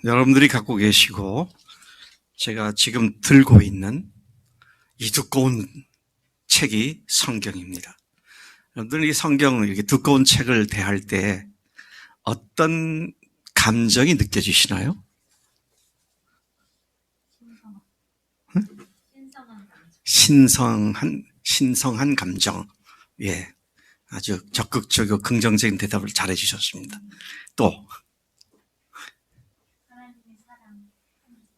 여러분들이 갖고 계시고 제가 지금 들고 있는 이 두꺼운 책이 성경입니다. 여러분들 이 성경을 이렇게 두꺼운 책을 대할 때 어떤 감정이 느껴지시나요? 신성한 감정. 예. 아주 적극적이고 긍정적인 대답을 잘해 주셨습니다. 또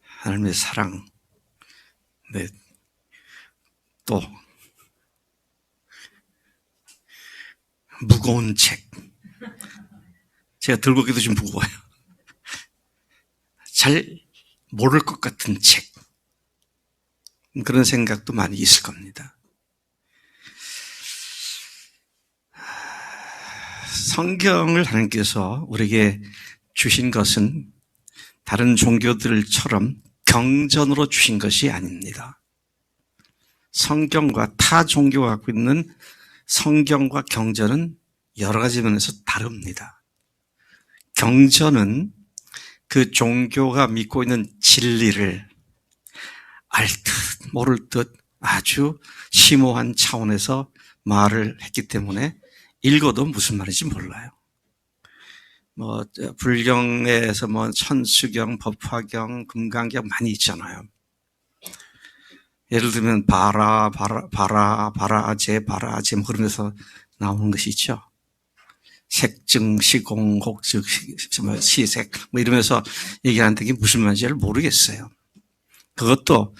하나님의 사랑. 네. 또 무거운 책. 제가 들고 오기도 좀 무거워요. 잘 모를 것 같은 책. 그런 생각도 많이 있을 겁니다. 성경을 하나님께서 우리에게 주신 것은 다른 종교들처럼 경전으로 주신 것이 아닙니다. 성경과 타 종교가 갖고 있는 성경과 경전은 여러 가지 면에서 다릅니다. 경전은 그 종교가 믿고 있는 진리를 알 듯 모를 듯 아주 심오한 차원에서 말을 했기 때문에 읽어도 무슨 말인지 몰라요. 불경에서 천수경, 법화경, 금강경 많이 있잖아요. 예를 들면 바라제 그러면서 나오는 것이 있죠. 색증, 시공, 곡즉, 시색 이러면서 얘기하는데 이게 무슨 말인지를 모르겠어요. 그것도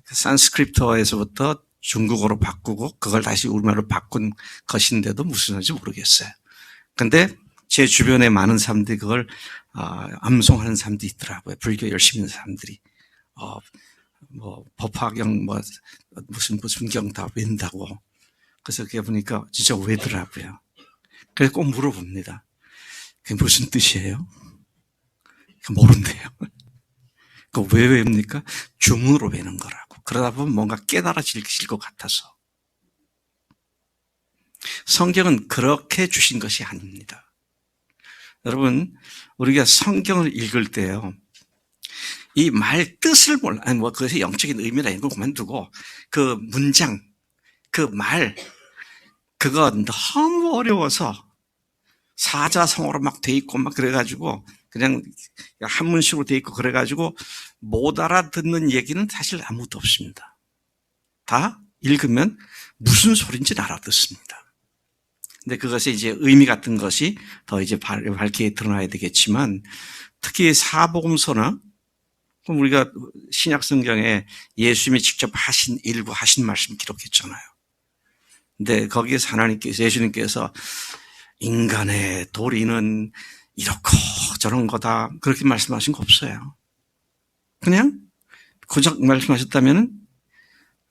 산스크리트어에서부터 중국어로 바꾸고 그걸 다시 우리말로 바꾼 것인데도 무슨 말인지 모르겠어요. 근데 제 주변에 많은 사람들이 그걸 암송하는 사람도 있더라고요. 불교 열심히 있는 사람들이 법화경 무슨 경 다 외운다고. 그래서 그게 보니까 진짜 외더라고요. 그래서 꼭 물어봅니다. 그게 무슨 뜻이에요? 모른대요. 그 왜 외웁니까? 주문으로 외는 거라고. 그러다 보면 뭔가 깨달아질 것 같아서. 성경은 그렇게 주신 것이 아닙니다. 여러분, 우리가 성경을 읽을 때요, 이 말 뜻을 몰라. 그것이 영적인 의미나 이런 걸 그만두고, 그 문장, 그 말, 그거 너무 어려워서 사자성어로 막 돼 있고 막 그래가지고, 그냥 한문식으로 돼 있고 그래가지고 못 알아듣는 얘기는 사실 아무것도 없습니다. 다 읽으면 무슨 소리인지 알아듣습니다. 근데 그것이 이제 의미 같은 것이 더 이제 밝게 드러나야 되겠지만, 특히 사복음서나 우리가 신약 성경에 예수님이 직접 하신 일부 하신 말씀 기록했잖아요. 근데 거기에서 예수님께서 인간의 도리는 이렇고 저런 거다 그렇게 말씀하신 거 없어요. 그냥 고작 말씀하셨다면은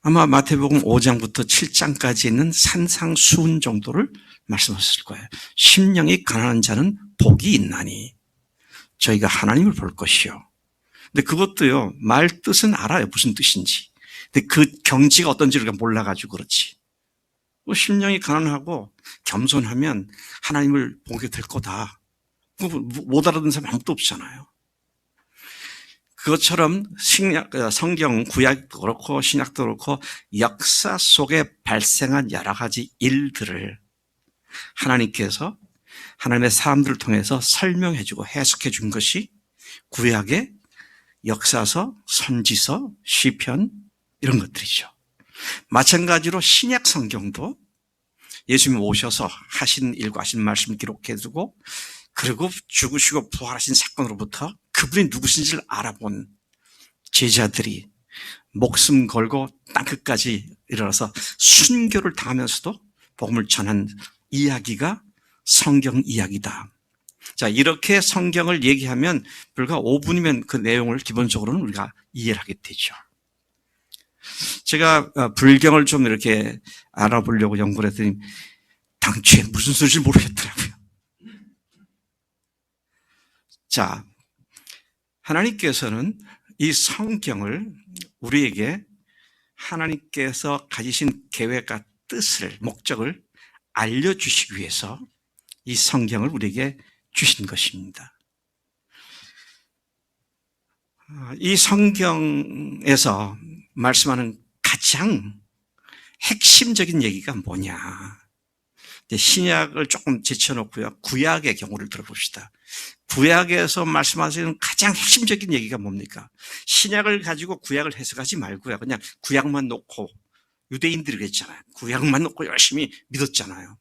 아마 마태복음 5장부터 7장까지 있는 산상수훈 정도를 말씀하셨을 거예요. 심령이 가난한 자는 복이 있나니 저희가 하나님을 볼 것이요. 근데 그것도요, 말 뜻은 알아요. 무슨 뜻인지. 근데 그 경지가 어떤지를 몰라가지고 그렇지. 심령이 가난하고 겸손하면 하나님을 보게 될 거다. 못 알아듣는 사람 아무도 없잖아요. 그것처럼 성경, 구약도 그렇고 신약도 그렇고 역사 속에 발생한 여러 가지 일들을 하나님께서 하나님의 사람들을 통해서 설명해 주고 해석해 준 것이 구약의 역사서, 선지서, 시편 이런 것들이죠. 마찬가지로 신약 성경도 예수님 오셔서 하신 일과 하신 말씀 기록해 두고 그리고 죽으시고 부활하신 사건으로부터 그분이 누구신지를 알아본 제자들이 목숨 걸고 땅끝까지 이르러서 순교를 당하면서도 복음을 전한 이야기가 성경 이야기다. 자, 이렇게 성경을 얘기하면 불과 5분이면 그 내용을 기본적으로는 우리가 이해를 하게 되죠. 제가 불경을 좀 이렇게 알아보려고 연구를 했더니 당초에 무슨 소리인지 모르겠더라고요. 자, 하나님께서는 이 성경을 우리에게 하나님께서 가지신 계획과 뜻을, 목적을 알려주시기 위해서 이 성경을 우리에게 주신 것입니다. 이 성경에서 말씀하는 가장 핵심적인 얘기가 뭐냐. 신약을 조금 제쳐놓고요. 구약의 경우를 들어봅시다. 구약에서 말씀하시는 가장 핵심적인 얘기가 뭡니까? 신약을 가지고 구약을 해석하지 말고요. 그냥 구약만 놓고 유대인들이 그랬잖아요. 구약만 놓고 열심히 믿었잖아요.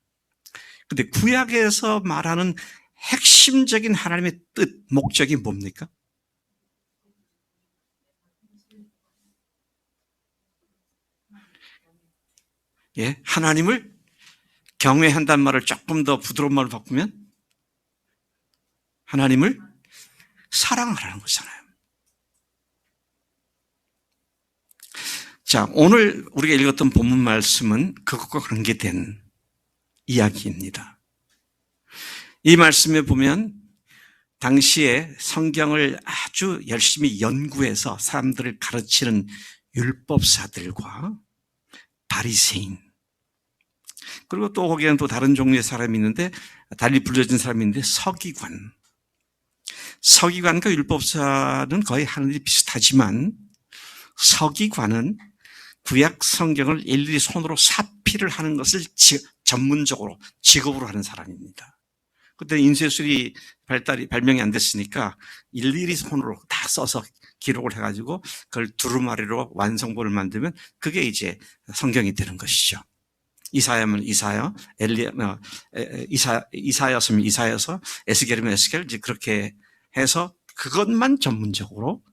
근데 구약에서 말하는 핵심적인 하나님의 뜻, 목적이 뭡니까? 예, 하나님을 경외한다는 말을 조금 더 부드러운 말로 바꾸면 하나님을 사랑하라는 거잖아요. 자, 오늘 우리가 읽었던 본문 말씀은 그것과 관계된 이야기입니다. 이 말씀에 보면 당시에 성경을 아주 열심히 연구해서 사람들을 가르치는 율법사들과 바리새인, 그리고 또 거기에는 또 다른 종류의 사람이 있는데, 달리 불려진 사람이 있는데, 서기관과 율법사는 거의 하늘이 비슷하지만 서기관은 구약 성경을 일일이 손으로 사필을 하는 것을 전문적으로 직업으로 하는 사람입니다. 그때 인쇄술이 발명이 안 됐으니까 일일이 손으로 다 써서 기록을 해가지고 그걸 두루마리로 완성본을 만들면 그게 이제 성경이 되는 것이죠. 이사야면 이사야, 이사야였으면 이사야서, 에스겔이면 에스겔, 이제 그렇게 해서 그것만 전문적으로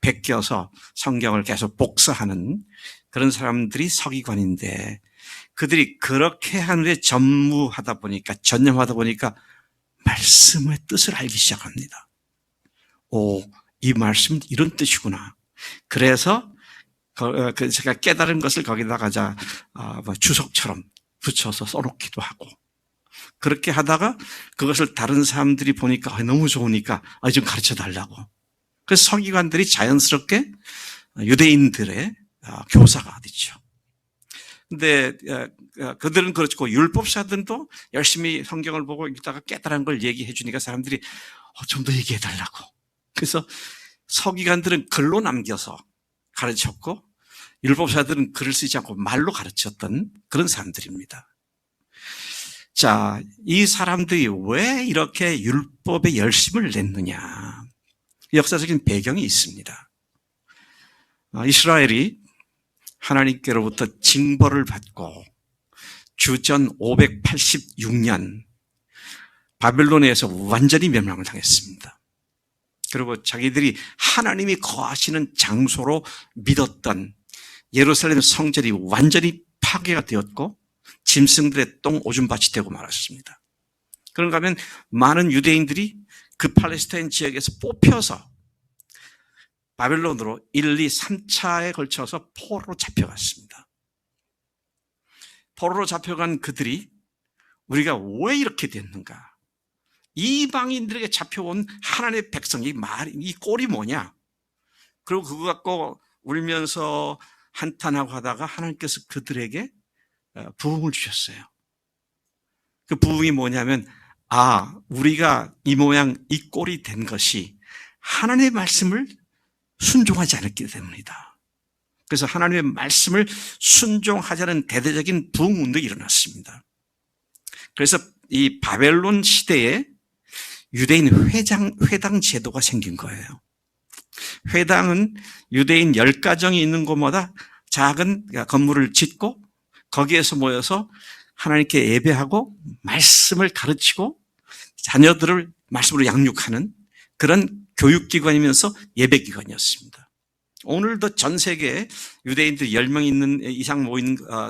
베껴서 성경을 계속 복사하는 그런 사람들이 서기관인데, 그들이 그렇게 하늘에 전무하다 보니까, 전념하다 보니까 말씀의 뜻을 알기 시작합니다. 오, 이 말씀은 이런 뜻이구나. 그래서 제가 깨달은 것을 거기다가 주석처럼 붙여서 써놓기도 하고, 그렇게 하다가 그것을 다른 사람들이 보니까 너무 좋으니까 좀 가르쳐 달라고. 그래서 서기관들이 자연스럽게 유대인들의 교사가 됐죠. 근데 그들은 그렇고 율법사들도 열심히 성경을 보고 읽다가 깨달은 걸 얘기해 주니까 사람들이 좀 더 얘기해 달라고. 그래서 서기관들은 글로 남겨서 가르쳤고 율법사들은 글을 쓰지 않고 말로 가르쳤던 그런 사람들입니다. 자, 이 사람들이 왜 이렇게 율법에 열심을 냈느냐? 역사적인 배경이 있습니다. 이스라엘이 하나님께로부터 징벌을 받고 주전 586년 바벨론에서 완전히 멸망을 당했습니다. 그리고 자기들이 하나님이 거하시는 장소로 믿었던 예루살렘 성전이 완전히 파괴가 되었고 짐승들의 똥 오줌밭이 되고 말았습니다. 그런가 하면 많은 유대인들이 그 팔레스타인 지역에서 뽑혀서 바벨론으로 1, 2, 3차에 걸쳐서 포로로 잡혀갔습니다. 포로로 잡혀간 그들이 우리가 왜 이렇게 됐는가? 이방인들에게 잡혀온 하나님의 백성이 이 꼴이 뭐냐? 그리고 그거 갖고 울면서 한탄하고 하다가 하나님께서 그들에게 부흥을 주셨어요. 그 부흥이 뭐냐면, 우리가 이 모양 이 꼴이 된 것이 하나님의 말씀을 순종하지 않았기 때문이다. 그래서 하나님의 말씀을 순종하자는 대대적인 부흥운동이 일어났습니다. 그래서 이 바벨론 시대에 유대인 회당 제도가 생긴 거예요. 회당은 유대인 10가정이 있는 곳마다 작은 건물을 짓고 거기에서 모여서 하나님께 예배하고 말씀을 가르치고 자녀들을 말씀으로 양육하는 그런 교육기관이면서 예배기관이었습니다. 오늘도 전 세계에 유대인들이 10명 있는 이상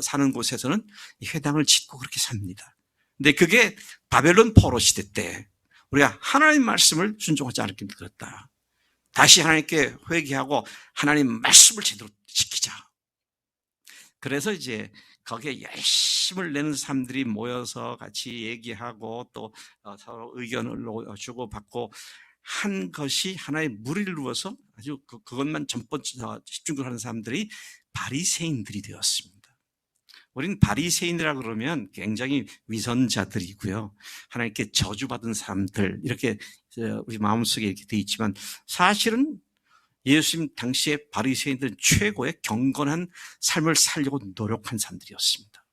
사는 곳에서는 이 회당을 짓고 그렇게 삽니다. 근데 그게 바벨론 포로 시대 때 우리가 하나님 말씀을 순종하지 않았기 때문에 그렇다. 다시 하나님께 회개하고 하나님 말씀을 제대로 지키자. 그래서 이제 거기에 열심을 내는 사람들이 모여서 같이 얘기하고 또 서로 의견을 주고받고 한 것이 하나의 무리를 이루어서 아주 그것만 전번 집중을 하는 사람들이 바리새인들이 되었습니다. 우리는 바리새인이라 그러면 굉장히 위선자들이고요. 하나님께 저주받은 사람들 이렇게 우리 마음속에 이렇게 돼 있지만 사실은 예수님 당시에 바리새인들은 최고의 경건한 삶을 살려고 노력한 사람들이었습니다.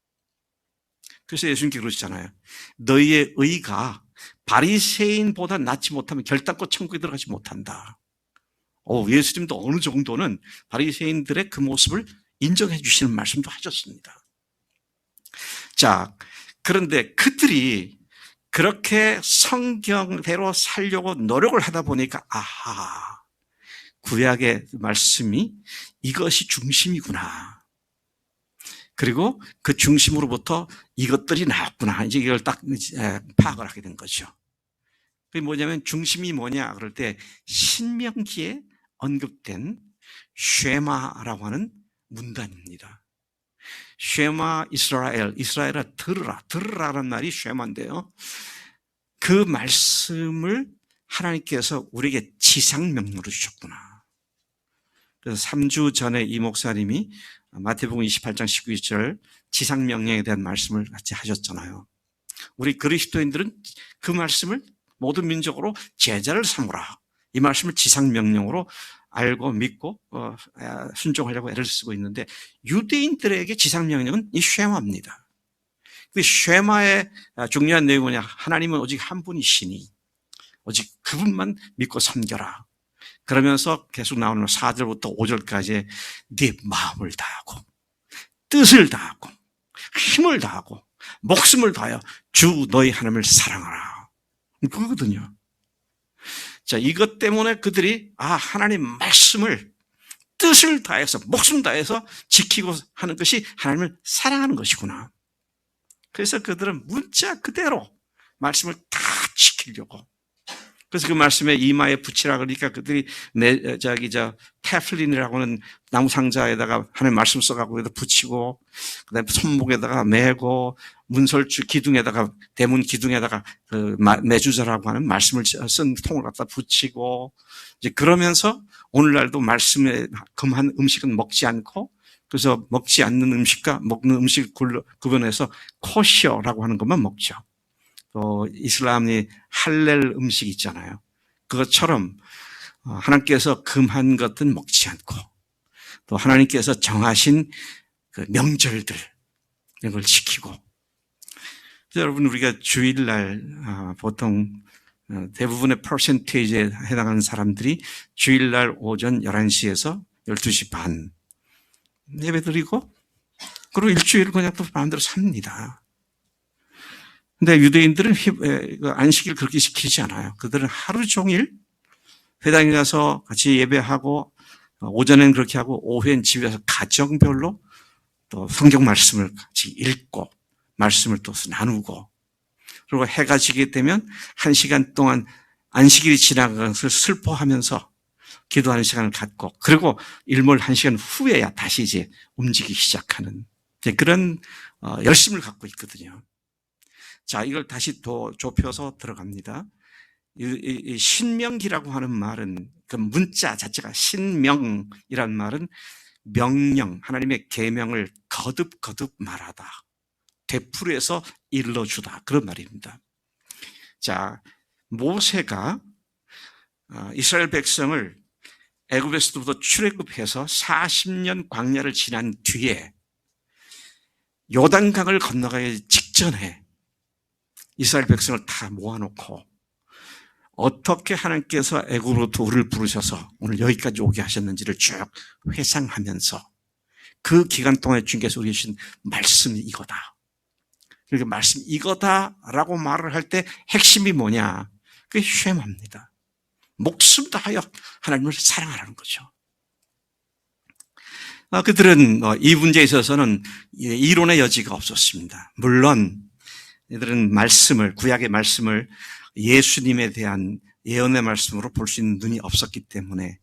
그래서 예수님께 그러시잖아요. 너희의 의가 바리새인보다 낫지 못하면 결단코 천국에 들어가지 못한다. 예수님도 어느 정도는 바리새인들의 그 모습을 인정해 주시는 말씀도 하셨습니다. 자, 그런데 그들이 그렇게 성경대로 살려고 노력을 하다 보니까 아하, 구약의 말씀이 이것이 중심이구나. 그리고 그 중심으로부터 이것들이 나왔구나. 이제 이걸 딱 파악을 하게 된 거죠. 그게 뭐냐면 중심이 뭐냐 그럴 때 신명기에 언급된 쉐마라고 하는 문단입니다. 쉐마 이스라엘아 들으라라는 말이 쉐마인데요. 그 말씀을 하나님께서 우리에게 지상명령으로 주셨구나. 그래서 3주 전에 이 목사님이 마태복음 28장 19절 지상명령에 대한 말씀을 같이 하셨잖아요. 우리 그리스도인들은 그 말씀을 모든 민족으로 제자를 삼으라. 이 말씀을 지상명령으로 알고 믿고 순종하려고 애를 쓰고 있는데 유대인들에게 지상명령은 이 쉐마입니다. 그 쉐마의 중요한 내용은 뭐냐? 하나님은 오직 한 분이시니 오직 그분만 믿고 섬겨라. 그러면서 계속 나오는 4절부터 5절까지 네 마음을 다하고 뜻을 다하고 힘을 다하고 목숨을 다하여 주 너희 하나님을 사랑하라. 그거거든요. 자, 이것 때문에 그들이 하나님 말씀을 뜻을 다해서 목숨 다해서 지키고 하는 것이 하나님을 사랑하는 것이구나. 그래서 그들은 문자 그대로 말씀을 다 지키려고. 그래서 그 말씀에 이마에 붙이라 그러니까 그들이 테플린이라고 하는 나무 상자에다가 하나님 말씀 써갖고 붙이고, 그 다음에 손목에다가 매고, 문설주 기둥에다가, 대문 기둥에다가 그 매주자라고 하는 말씀을 쓴 통을 갖다 붙이고, 이제 그러면서 오늘날도 말씀에 금한 음식은 먹지 않고, 그래서 먹지 않는 음식과 먹는 음식을 구분해서 코셔라고 하는 것만 먹죠. 또 이슬람이 할렐 음식 있잖아요. 그것처럼 하나님께서 금한 것은 먹지 않고 또 하나님께서 정하신 그 명절들 이런 걸 지키고. 여러분 우리가 주일날 보통 대부분의 퍼센테이지에 해당하는 사람들이 주일날 오전 11시에서 12시 반 예배드리고 그리고 일주일을 그냥 또 마음대로 삽니다. 근데 유대인들은 안식일 그렇게 지키지 않아요. 그들은 하루 종일 회당에 가서 같이 예배하고 오전엔 그렇게 하고 오후엔 집에서 가정별로 또 성경 말씀을 같이 읽고 말씀을 또 나누고 그리고 해가 지게 되면 1시간 동안 안식일이 지나간 것을 슬퍼하면서 기도하는 시간을 갖고 그리고 일몰 1시간 후에야 다시 이제 움직이기 시작하는 그런 열심을 갖고 있거든요. 자, 이걸 다시 더 좁혀서 들어갑니다. 이 신명기라고 하는 말은 그 문자 자체가 신명이란 말은 명령, 하나님의 계명을 거듭거듭 말하다. 되풀이해서 일러주다. 그런 말입니다. 자, 모세가 이스라엘 백성을 애굽에서부터 출애굽해서 40년 광야를 지난 뒤에 요단강을 건너가기 직전에 이스라엘 백성을 다 모아놓고 어떻게 하나님께서 애굽으로부터 우리를 부르셔서 오늘 여기까지 오게 하셨는지를 쭉 회상하면서 그 기간 동안에 주님께서 우리에게 주신 말씀이 이거다. 그러니까 말씀 이거다라고 말을 할 때 핵심이 뭐냐? 그게 쉐마입니다. 목숨 다하여 하나님을 사랑하라는 거죠. 그들은 이 문제에 있어서는 이론의 여지가 없었습니다. 물론 이들은 구약의 말씀을 예수님에 대한 예언의 말씀으로 볼 수 있는 눈이 없었기 때문에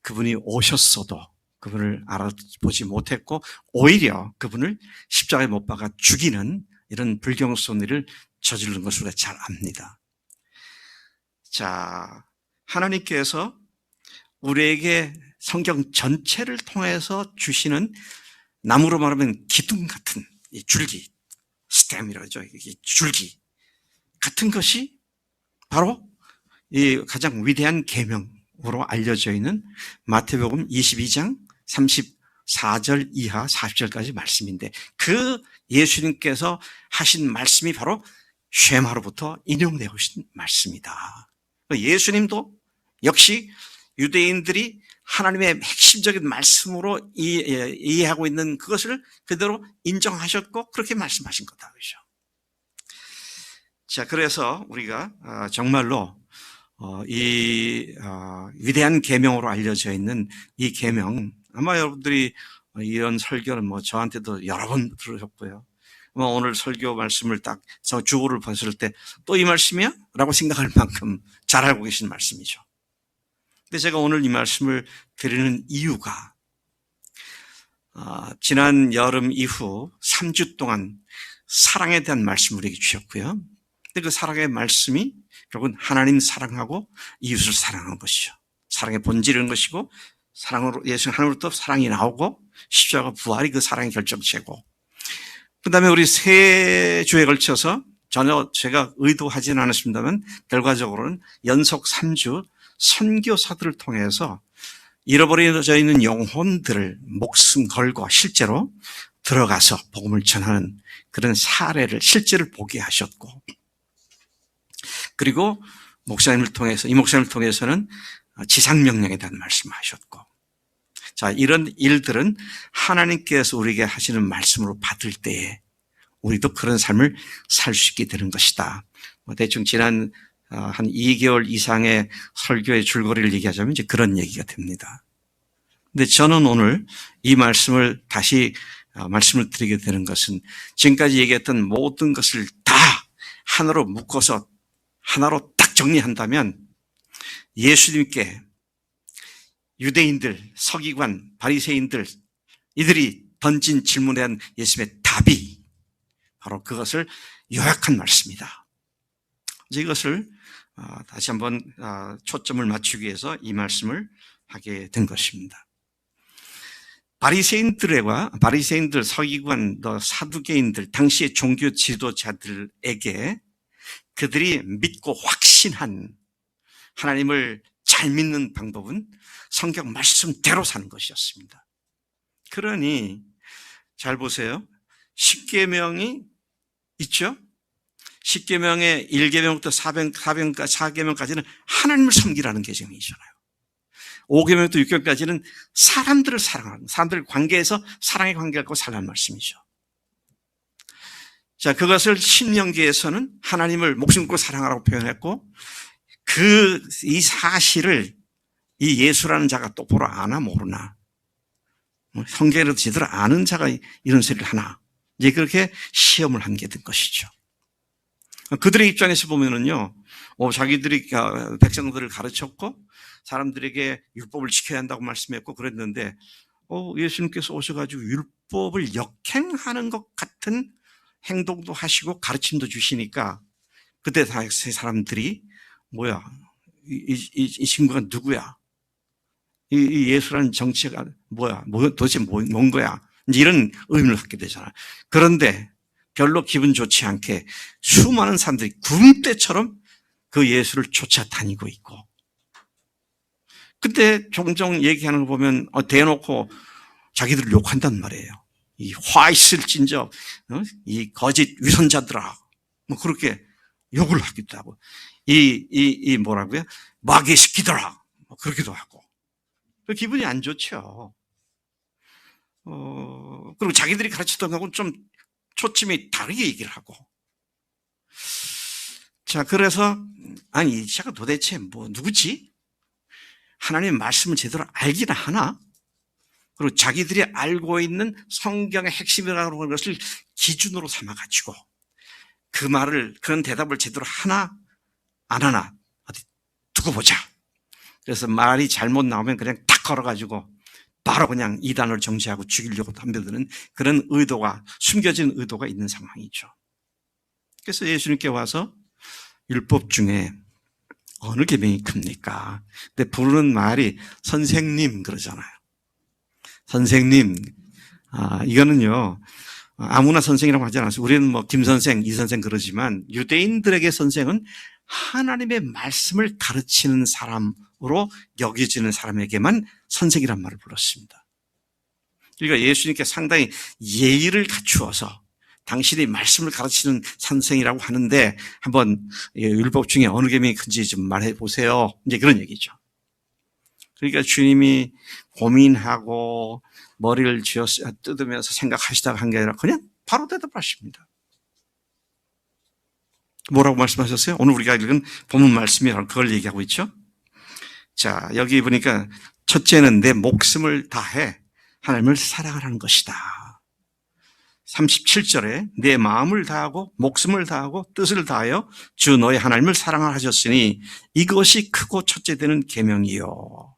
그분이 오셨어도 그분을 알아보지 못했고 오히려 그분을 십자가에 못 박아 죽이는 이런 불경스러운 일을 저지른 것을 우리가 잘 압니다. 자, 하나님께서 우리에게 성경 전체를 통해서 주시는 나무로 말하면 기둥 같은 이 줄기, 스템이라고 하죠. 이 줄기 같은 것이 바로 이 가장 위대한 계명, 계명으로 알려져 있는 마태복음 22장 34절 이하 40절까지 말씀인데, 그 예수님께서 하신 말씀이 바로 쉐마로부터 인용되어 오신 말씀이다. 예수님도 역시 유대인들이 하나님의 핵심적인 말씀으로 이해하고 있는 그것을 그대로 인정하셨고 그렇게 말씀하신 거다. 그죠? 자, 그래서 우리가 정말로 이 위대한 계명으로 알려져 있는 이 계명, 아마 여러분들이 이런 설교는 저한테도 여러 번 들으셨고요. 오늘 설교 말씀을 딱 주보를 봤을 때 또 이 말씀이야? 라고 생각할 만큼 잘 알고 계신 말씀이죠. 근데 제가 오늘 이 말씀을 드리는 이유가 지난 여름 이후 3주 동안 사랑에 대한 말씀을 우리에게 주셨고요. 근데 그 사랑의 말씀이 결국은 하나님 사랑하고 이웃을 사랑하는 것이죠. 사랑의 본질인 것이고, 사랑으로 예수 하나님으로부터 사랑이 나오고 십자가 부활이 그 사랑의 결정체고, 그 다음에 우리 세 주에 걸쳐서 전혀 제가 의도하지는 않았습니다만 결과적으로는 연속 3주 선교사들을 통해서 잃어버려져 있는 영혼들을 목숨 걸고 실제로 들어가서 복음을 전하는 그런 사례를 실제를 보게 하셨고, 그리고 목사님을 통해서, 이 목사님을 통해서는 지상명령에 대한 말씀하셨고, 자, 이런 일들은 하나님께서 우리에게 하시는 말씀으로 받을 때에 우리도 그런 삶을 살 수 있게 되는 것이다. 대충 지난 한 2개월 이상의 설교의 줄거리를 얘기하자면 이제 그런 얘기가 됩니다. 근데 저는 오늘 이 말씀을 다시 말씀을 드리게 되는 것은 지금까지 얘기했던 모든 것을 다 하나로 묶어서 하나로 딱 정리한다면 예수님께 유대인들, 서기관, 바리새인들 이들이 던진 질문에 대한 예수님의 답이 바로 그것을 요약한 말씀이다. 이것을 다시 한번 초점을 맞추기 위해서 이 말씀을 하게 된 것입니다. 바리새인들, 서기관, 사두개인들, 당시의 종교 지도자들에게 그들이 믿고 확신한 하나님을 잘 믿는 방법은 성경 말씀대로 사는 것이었습니다. 그러니 잘 보세요. 10계명이 있죠? 10계명의 1계명부터 4계명까지는 하나님을 섬기라는 계명이잖아요. 5계명부터 6계명까지는 사람들을 사랑하는, 사람들 관계에서 사랑의 관계를 갖고 살라는 말씀이죠. 자, 그것을 신명기에서는 하나님을 목숨 걸고 사랑하라고 표현했고, 이 사실을 이 예수라는 자가 똑바로 아나 모르나, 성경이라도 제대로 아는 자가 이런 소리를 하나, 이제 그렇게 시험을 한 게 된 것이죠. 그들의 입장에서 보면은요, 자기들이 백성들을 가르쳤고 사람들에게 율법을 지켜야 한다고 말씀했고 그랬는데, 예수님께서 오셔가지고 율법을 역행하는 것 같은 행동도 하시고 가르침도 주시니까 그때 다 사람들이 뭐야, 이 친구가 누구야? 이 예수라는 정치가 뭐야? 도대체 뭔 거야? 이제 이런 의문을 갖게 되잖아요. 그런데 별로 기분 좋지 않게 수많은 사람들이 구름대처럼 그 예수를 쫓아다니고 있고, 그때 종종 얘기하는 거 보면 대놓고 자기들을 욕한단 말이에요. 이 화 있을 진저 이 거짓 위선자들아, 그렇게 욕을 하기도 하고, 뭐라고요? 마귀시키더라, 그러기도 하고. 기분이 안 좋죠. 그리고 자기들이 가르쳤던 거하고 좀 초점이 다르게 얘기를 하고. 자, 그래서 이 자가 도대체 누구지? 하나님의 말씀을 제대로 알기나 하나? 그리고 자기들이 알고 있는 성경의 핵심이라고 하는 것을 기준으로 삼아가지고 그런 대답을 제대로 하나 안 하나 어디 두고 보자. 그래서 말이 잘못 나오면 그냥 탁 걸어가지고 바로 그냥 이단을 정죄하고 죽이려고 덤벼드는 그런 의도가, 숨겨진 의도가 있는 상황이죠. 그래서 예수님께 와서 율법 중에 어느 계명이 큽니까? 근데 부르는 말이 선생님 그러잖아요. 선생님. 이거는요, 아무나 선생이라고 하지 않았어요. 우리는 김 선생, 이 선생 그러지만 유대인들에게 선생은 하나님의 말씀을 가르치는 사람으로 여겨지는 사람에게만 선생이란 말을 불렀습니다. 그러니까 예수님께 상당히 예의를 갖추어서 당신이 말씀을 가르치는 선생이라고 하는데 한번 율법 중에 어느 계명이 큰지 좀 말해 보세요. 이제 그런 얘기죠. 그러니까 주님이 고민하고 머리를 뜯으면서 생각하시다가 한 게 아니라 그냥 바로 대답하십니다. 뭐라고 말씀하셨어요? 오늘 우리가 읽은 본문 말씀이라고 그걸 얘기하고 있죠. 자, 여기 보니까 첫째는 내 목숨을 다해 하나님을 사랑하라는 것이다. 37절에 내 마음을 다하고 목숨을 다하고 뜻을 다하여 주 너의 하나님을 사랑하셨으니 이것이 크고 첫째 되는 계명이요.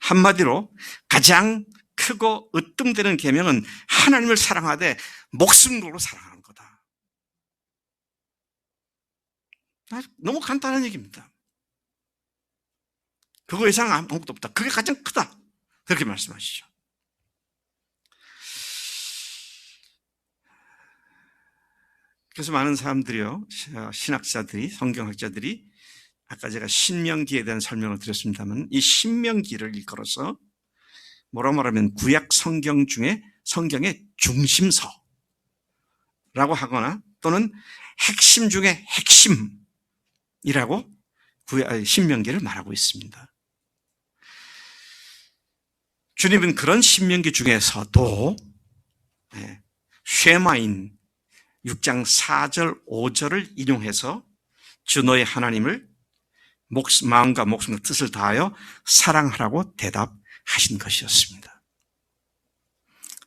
한마디로 가장 크고 으뜸되는 계명은 하나님을 사랑하되 목숨 걸고 사랑하는 거다. 너무 간단한 얘기입니다. 그거 이상 아무것도 없다. 그게 가장 크다. 그렇게 말씀하시죠. 그래서 많은 사람들이요, 신학자들이, 성경학자들이 아까 제가 신명기에 대한 설명을 드렸습니다만 이 신명기를 일컬어서 뭐라 말하면 구약 성경 중에 성경의 중심서라고 하거나 또는 핵심 중에 핵심이라고 신명기를 말하고 있습니다. 주님은 그런 신명기 중에서도 쉐마인 6장 4절 5절을 인용해서 주 너의 하나님을 마음과 목숨과 뜻을 다하여 사랑하라고 대답하신 것이었습니다.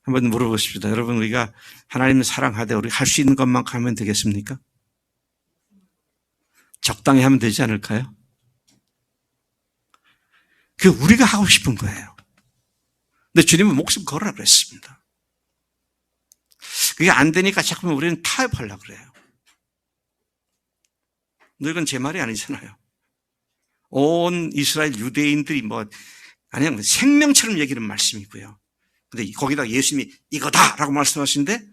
한번 물어보십시다. 여러분, 우리가 하나님을 사랑하되 우리가 할 수 있는 것만큼 하면 되겠습니까? 적당히 하면 되지 않을까요? 그게 우리가 하고 싶은 거예요. 근데 주님은 목숨 걸으라 그랬습니다. 그게 안 되니까 자꾸만 우리는 타협하려고 그래요. 근데 이건 제 말이 아니잖아요. 온 이스라엘 유대인들이 아니면 생명처럼 얘기하는 말씀이고요. 근데 거기다 예수님이 이거다라고 말씀하시는데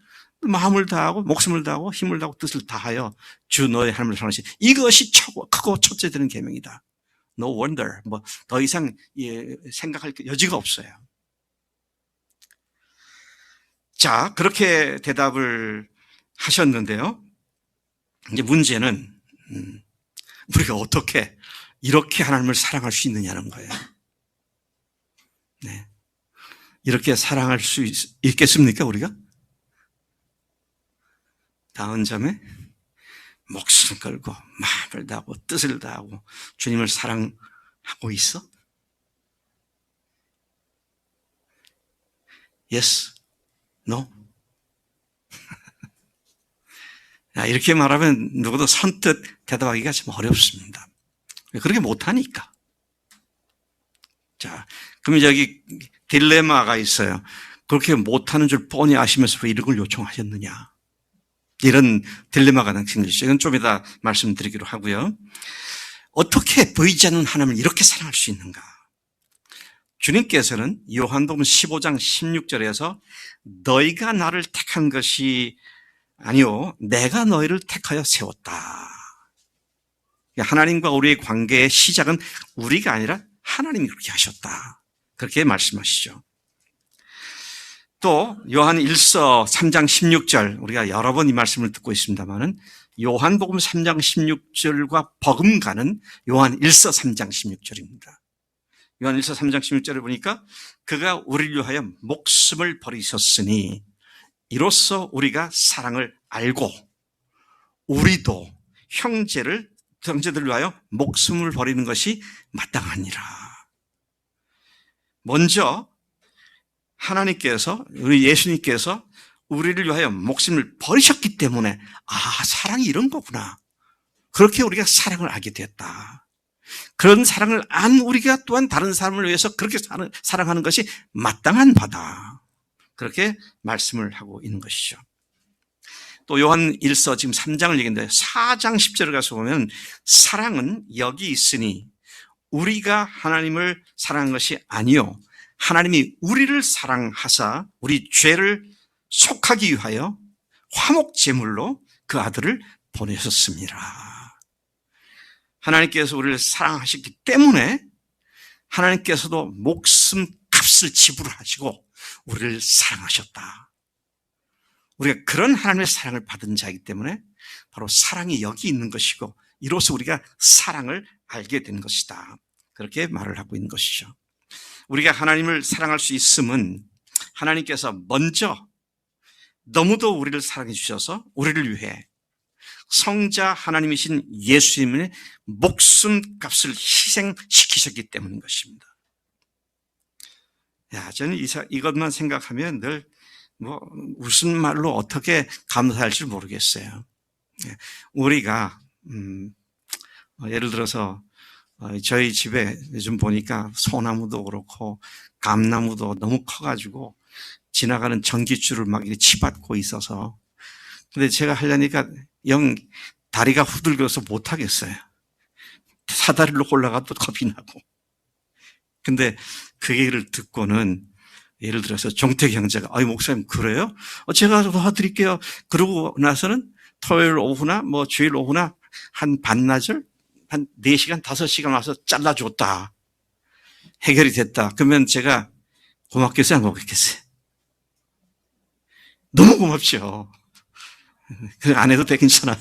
마음을 다하고 목숨을 다하고 힘을 다하고 뜻을 다하여 주 너의 하나님을 사랑하시 이것이 크고 첫째 되는 계명이다. No wonder. 더 이상 생각할 여지가 없어요. 자, 그렇게 대답을 하셨는데요. 이제 문제는 우리가 어떻게 이렇게 하나님을 사랑할 수 있느냐는 거예요. 네. 이렇게 사랑할 수 있겠습니까, 우리가? 다음 점에 목숨을 걸고 마음을 다하고 뜻을 다하고 주님을 사랑하고 있어? Yes, no? 이렇게 말하면 누구도 선뜻 대답하기가 좀 어렵습니다. 그렇게 못하니까. 자, 그럼 여기 딜레마가 있어요. 그렇게 못하는 줄 뻔히 아시면서 왜 이런 걸 요청하셨느냐. 이런 딜레마가 생긴 것이죠. 이건 좀 이따 말씀드리기로 하고요. 어떻게 보이지 않는 하나님을 이렇게 사랑할 수 있는가? 주님께서는 요한복음 15장 16절에서 너희가 나를 택한 것이 아니요, 내가 너희를 택하여 세웠다. 하나님과 우리의 관계의 시작은 우리가 아니라 하나님이 그렇게 하셨다. 그렇게 말씀하시죠. 또 요한 1서 3장 16절 우리가 여러 번 이 말씀을 듣고 있습니다만은 요한복음 3장 16절과 버금가는 요한 1서 3장 16절입니다. 요한 1서 3장 16절을 보니까 그가 우리를 위하여 목숨을 버리셨으니 이로써 우리가 사랑을 알고 우리도 형제들을 위하여 목숨을 버리는 것이 마땅하니라. 먼저 하나님께서 우리 예수님께서 우리를 위하여 목숨을 버리셨기 때문에 사랑이 이런 거구나. 그렇게 우리가 사랑을 알게 됐다. 그런 사랑을 안 우리가 또한 다른 사람을 위해서 그렇게 사랑하는 것이 마땅한 바다. 그렇게 말씀을 하고 있는 것이죠. 또 요한 1서 지금 3장을 얘기했는데 4장 10절을 가서 보면 사랑은 여기 있으니 우리가 하나님을 사랑한 것이 아니요 하나님이 우리를 사랑하사 우리 죄를 속하기 위하여 화목제물로 그 아들을 보내셨습니다. 하나님께서 우리를 사랑하셨기 때문에 하나님께서도 목숨 값을 지불하시고 우리를 사랑하셨다. 우리가 그런 하나님의 사랑을 받은 자이기 때문에 바로 사랑이 여기 있는 것이고 이로써 우리가 사랑을 알게 된 것이다. 그렇게 말을 하고 있는 것이죠. 우리가 하나님을 사랑할 수 있음은 하나님께서 먼저 너무도 우리를 사랑해 주셔서 우리를 위해 성자 하나님이신 예수님의 목숨 값을 희생시키셨기 때문인 것입니다. 저는 이것만 생각하면 늘 무슨 말로 어떻게 감사할지 모르겠어요. 우리가 예를 들어서 저희 집에 요즘 보니까 소나무도 그렇고 감나무도 너무 커가지고 지나가는 전기줄을 막 이렇게 치받고 있어서, 근데 제가 하려니까 영 다리가 후들겨서 못하겠어요. 사다리로 올라가도 겁이 나고. 근데 그 얘기를 듣고는 예를 들어서 정택 형제가 목사님 그래요? 제가 도와드릴게요. 그러고 나서는 토요일 오후나 주일 오후나 한 반나절 한 4시간 5시간 와서 잘라줬다. 해결이 됐다. 그러면 제가 고맙겠어요? 안 고맙겠어요? 너무 고맙죠. 안 해도 돼, 괜찮아.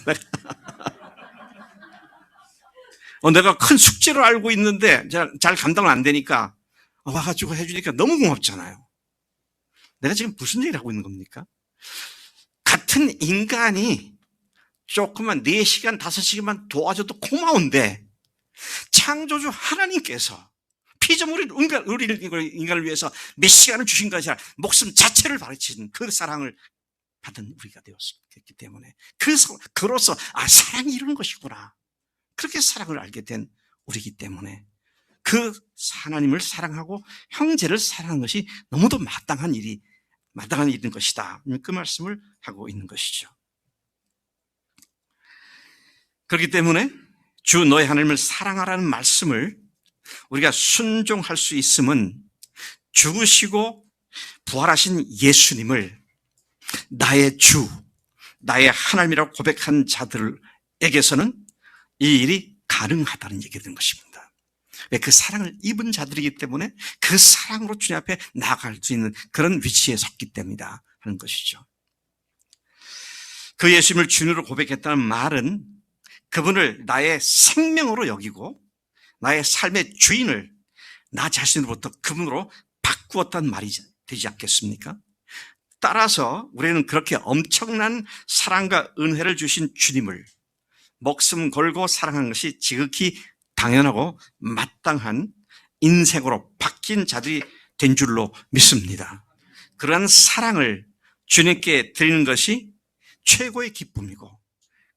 내가 큰 숙제로 알고 있는데 잘 감당을 안 되니까 와가지고 해주니까 너무 고맙잖아요. 내가 지금 무슨 얘기를 하고 있는 겁니까? 같은 인간이 조금만 4시간, 5시간만 도와줘도 고마운데 창조주 하나님께서 피조물 인간을 위해서 몇 시간을 주신 것이 아니라 목숨 자체를 바치신 그 사랑을 받은 우리가 되었기 때문에 그로서 사랑이 이런 것이구나. 그렇게 사랑을 알게 된 우리이기 때문에 그 하나님을 사랑하고 형제를 사랑하는 것이 너무도 마땅한 일인 것이다. 그 말씀을 하고 있는 것이죠. 그렇기 때문에 주 너의 하나님을 사랑하라는 말씀을 우리가 순종할 수 있음은 죽으시고 부활하신 예수님을 나의 주, 나의 하나님이라고 고백한 자들에게서는 이 일이 가능하다는 얘기가 되는 것입니다. 왜? 그 사랑을 입은 자들이기 때문에 그 사랑으로 주님 앞에 나아갈 수 있는 그런 위치에 섰기 때문이다 하는 것이죠. 그 예수님을 주님으로 고백했다는 말은 그분을 나의 생명으로 여기고 나의 삶의 주인을 나 자신으로부터 그분으로 바꾸었다는 말이 되지 않겠습니까? 따라서 우리는 그렇게 엄청난 사랑과 은혜를 주신 주님을 목숨 걸고 사랑한 것이 지극히 당연하고 마땅한 인생으로 바뀐 자들이 된 줄로 믿습니다. 그러한 사랑을 주님께 드리는 것이 최고의 기쁨이고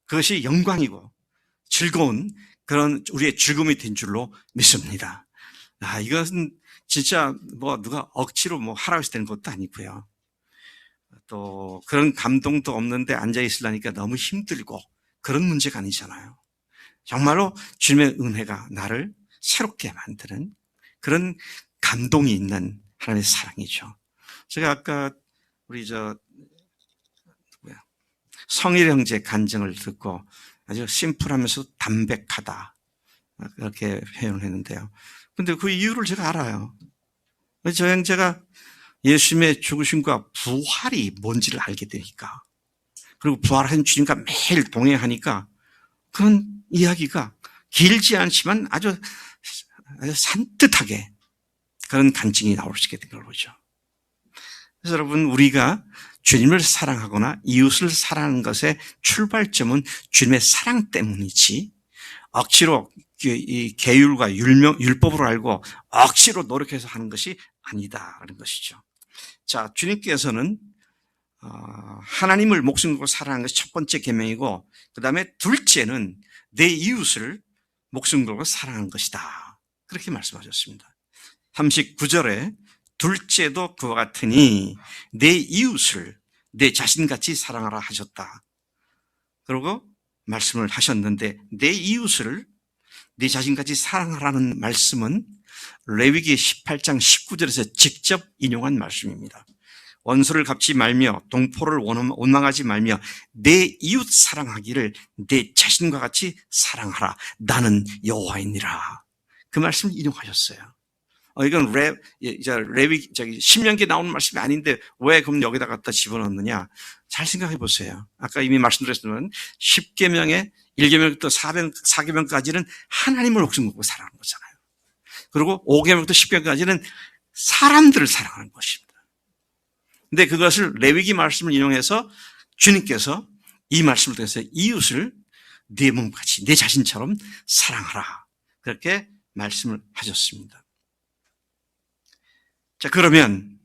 그것이 영광이고 즐거운 그런 우리의 즐거움이 된 줄로 믿습니다. 이것은 진짜 누가 억지로 하라고 해서 되는 것도 아니고요. 또 그런 감동도 없는데 앉아 있으려니까 너무 힘들고 그런 문제가 아니잖아요. 정말로 주님의 은혜가 나를 새롭게 만드는 그런 감동이 있는 하나님의 사랑이죠. 제가 아까 우리 성일 형제 간증을 듣고 아주 심플하면서 담백하다 그렇게 표현을 했는데요. 근데 그 이유를 제가 알아요. 저 형제가 예수님의 죽으심과 부활이 뭔지를 알게 되니까, 그리고 부활한 주님과 매일 동행하니까 그런 이야기가 길지 않지만 아주 산뜻하게 그런 간증이 나올 수 있게 된 걸 보죠. 그래서 여러분, 우리가 주님을 사랑하거나 이웃을 사랑하는 것의 출발점은 주님의 사랑 때문이지 억지로 이 계율과 율법으로 알고 억지로 노력해서 하는 것이 아니다라는 것이죠. 자, 주님께서는 하나님을 목숨 걸고 사랑하는 것이 첫 번째 계명이고, 그 다음에 둘째는 내 이웃을 목숨 걸고 사랑하는 것이다. 그렇게 말씀하셨습니다. 39절에 둘째도 그와 같으니 내 이웃을 내 자신같이 사랑하라 하셨다. 그리고 말씀을 하셨는데, 내 이웃을 내 자신같이 사랑하라는 말씀은 레위기 18장 19절에서 직접 인용한 말씀입니다. 원수를 갚지 말며 동포를 원망하지 말며 내 이웃 사랑하기를 내 자신과 같이 사랑하라. 나는 여호와이니라. 그 말씀을 인용하셨어요. 이건 신명기에 나오는 말씀이 아닌데 왜 그럼 여기다 갖다 집어넣느냐? 잘 생각해 보세요. 아까 이미 말씀드렸지만 10계명의 1계명부터 4계명까지는 하나님을 목숨 걸고 사랑하는 거잖아요. 그리고 5계명부터 10계명까지는 사람들을 사랑하는 것입니다. 근데 그것을 레위기 말씀을 인용해서 주님께서 이 말씀을 통해서 이웃을 네 몸같이 내 자신처럼 사랑하라. 그렇게 말씀을 하셨습니다. 자, 그러면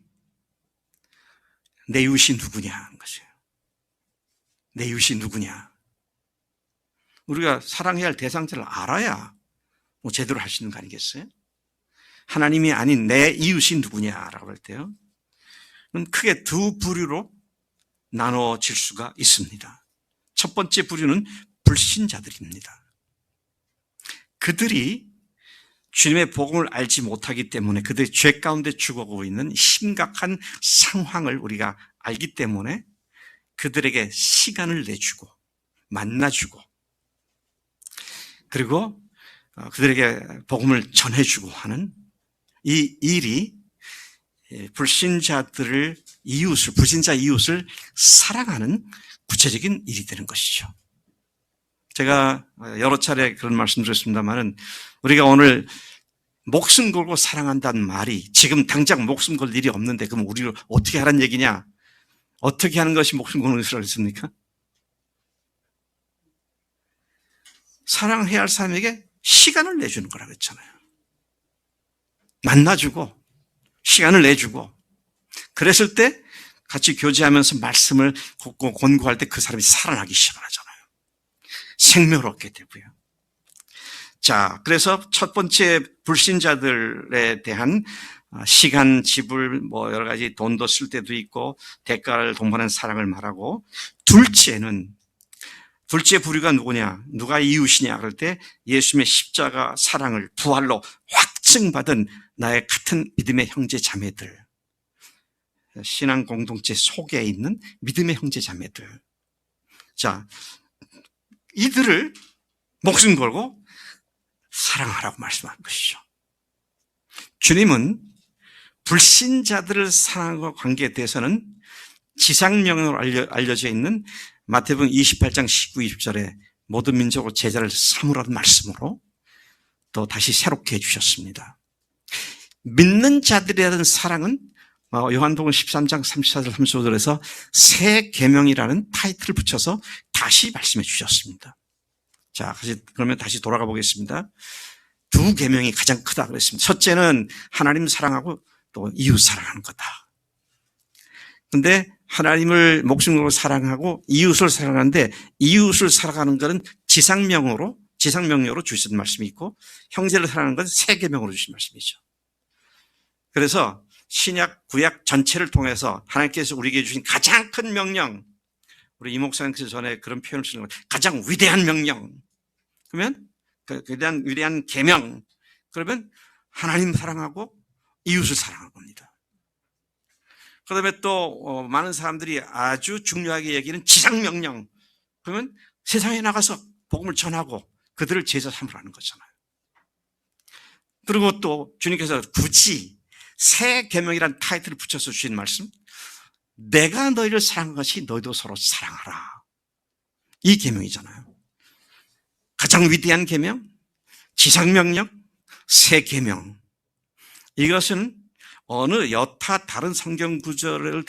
내 이웃이 누구냐 하는 것이에요. 내 이웃이 누구냐. 우리가 사랑해야 할 대상자를 알아야 뭐 제대로 할 수 있는 거 아니겠어요? 하나님이 아닌 내 이웃이 누구냐라고 할 때요. 크게 두 부류로 나눠질 수가 있습니다. 첫 번째 부류는 불신자들입니다. 그들이 주님의 복음을 알지 못하기 때문에 그들이 죄 가운데 죽어가고 있는 심각한 상황을 우리가 알기 때문에 그들에게 시간을 내주고 만나주고 그리고 그들에게 복음을 전해주고 하는 이 일이 불신자 이웃을 사랑하는 구체적인 일이 되는 것이죠. 제가 여러 차례 그런 말씀드렸습니다만은 우리가 오늘 목숨 걸고 사랑한다는 말이 지금 당장 목숨 걸 일이 없는데 그럼 우리를 어떻게 하라는 얘기냐? 어떻게 하는 것이 목숨 거는 것이라고 했습니까? 사랑해야 할 사람에게 시간을 내주는 거라고 했잖아요. 만나주고 시간을 내주고 그랬을 때 같이 교제하면서 말씀을 권고할 때 그 사람이 살아나기 시작하잖아요. 생명을 얻게 되고요. 자, 그래서 첫 번째 불신자들에 대한 시간 지불 뭐 여러 가지 돈도 쓸 때도 있고 대가를 동반한 사랑을 말하고 둘째 부류가 누구냐? 누가 이웃이냐? 그럴 때 예수님의 십자가 사랑을 부활로 확증받은 나의 같은 믿음의 형제 자매들, 신앙 공동체 속에 있는 믿음의 형제 자매들. 자, 이들을 목숨 걸고 사랑하라고 말씀하는 것이죠. 주님은 불신자들을 사랑과 관계에 대해서는 지상명령으로 알려져 있는 마태복음 28장 19, 20절에 모든 민족으로 제자를 삼으라는 말씀으로 또 다시 새롭게 해주셨습니다. 믿는 자들이라는 사랑은 요한복음 13장 34절 35절에서 새 계명이라는 타이틀을 붙여서 다시 말씀해 주셨습니다. 자, 그러면 다시 돌아가 보겠습니다. 두 계명이 가장 크다 그랬습니다. 첫째는 하나님 사랑하고 또 이웃 사랑하는 거다. 그런데 하나님을 목숨으로 사랑하고 이웃을 사랑하는데 이웃을 사랑하는 것은 지상명령으로 주신 말씀이 있고 형제를 사랑하는 것은 새 계명으로 주신 말씀이죠. 그래서 신약, 구약 전체를 통해서 하나님께서 우리에게 주신 가장 큰 명령, 우리 이 목사님께서 전에 그런 표현을 쓰는 것, 가장 위대한 명령. 그러면 위대한 계명. 그러면 하나님 사랑하고 이웃을 사랑하는 겁니다. 그다음에 또 많은 사람들이 아주 중요하게 여기는 지상명령. 그러면 세상에 나가서 복음을 전하고 그들을 제자 삼으라는 거잖아요. 그리고 또 주님께서 굳이 새 계명이라는 타이틀을 붙여서 주신 말씀, 내가 너희를 사랑한 것이 너희도 서로 사랑하라. 이 계명이잖아요. 가장 위대한 계명, 지상명령, 새 계명. 이것은 어느 여타 다른 성경 구절을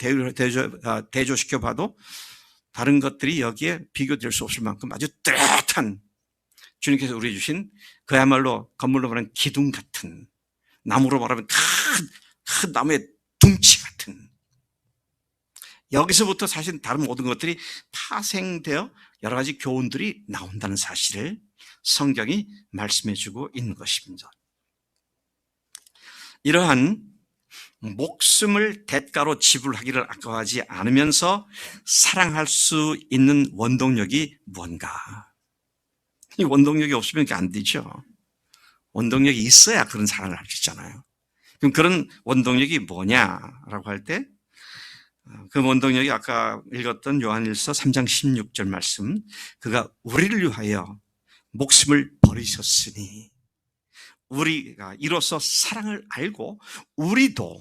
대조시켜 봐도 다른 것들이 여기에 비교될 수 없을 만큼 아주 뚜렷한 주님께서 우리 주신 그야말로 건물로 말하면 기둥 같은, 나무로 말하면 큰 나무의 둥치 같은, 여기서부터 사실 다른 모든 것들이 파생되어 여러 가지 교훈들이 나온다는 사실을 성경이 말씀해 주고 있는 것입니다. 이러한 목숨을 대가로 지불하기를 아까워하지 않으면서 사랑할 수 있는 원동력이 뭔가? 이 원동력이 없으면 이게 안 되죠. 원동력이 있어야 그런 사랑을 할 수 있잖아요. 그럼 그런 원동력이 뭐냐라고 할 때 그 원동력이 아까 읽었던 요한일서 3장 16절 말씀, 그가 우리를 위하여 목숨을 버리셨으니, 우리가 이로써 사랑을 알고 우리도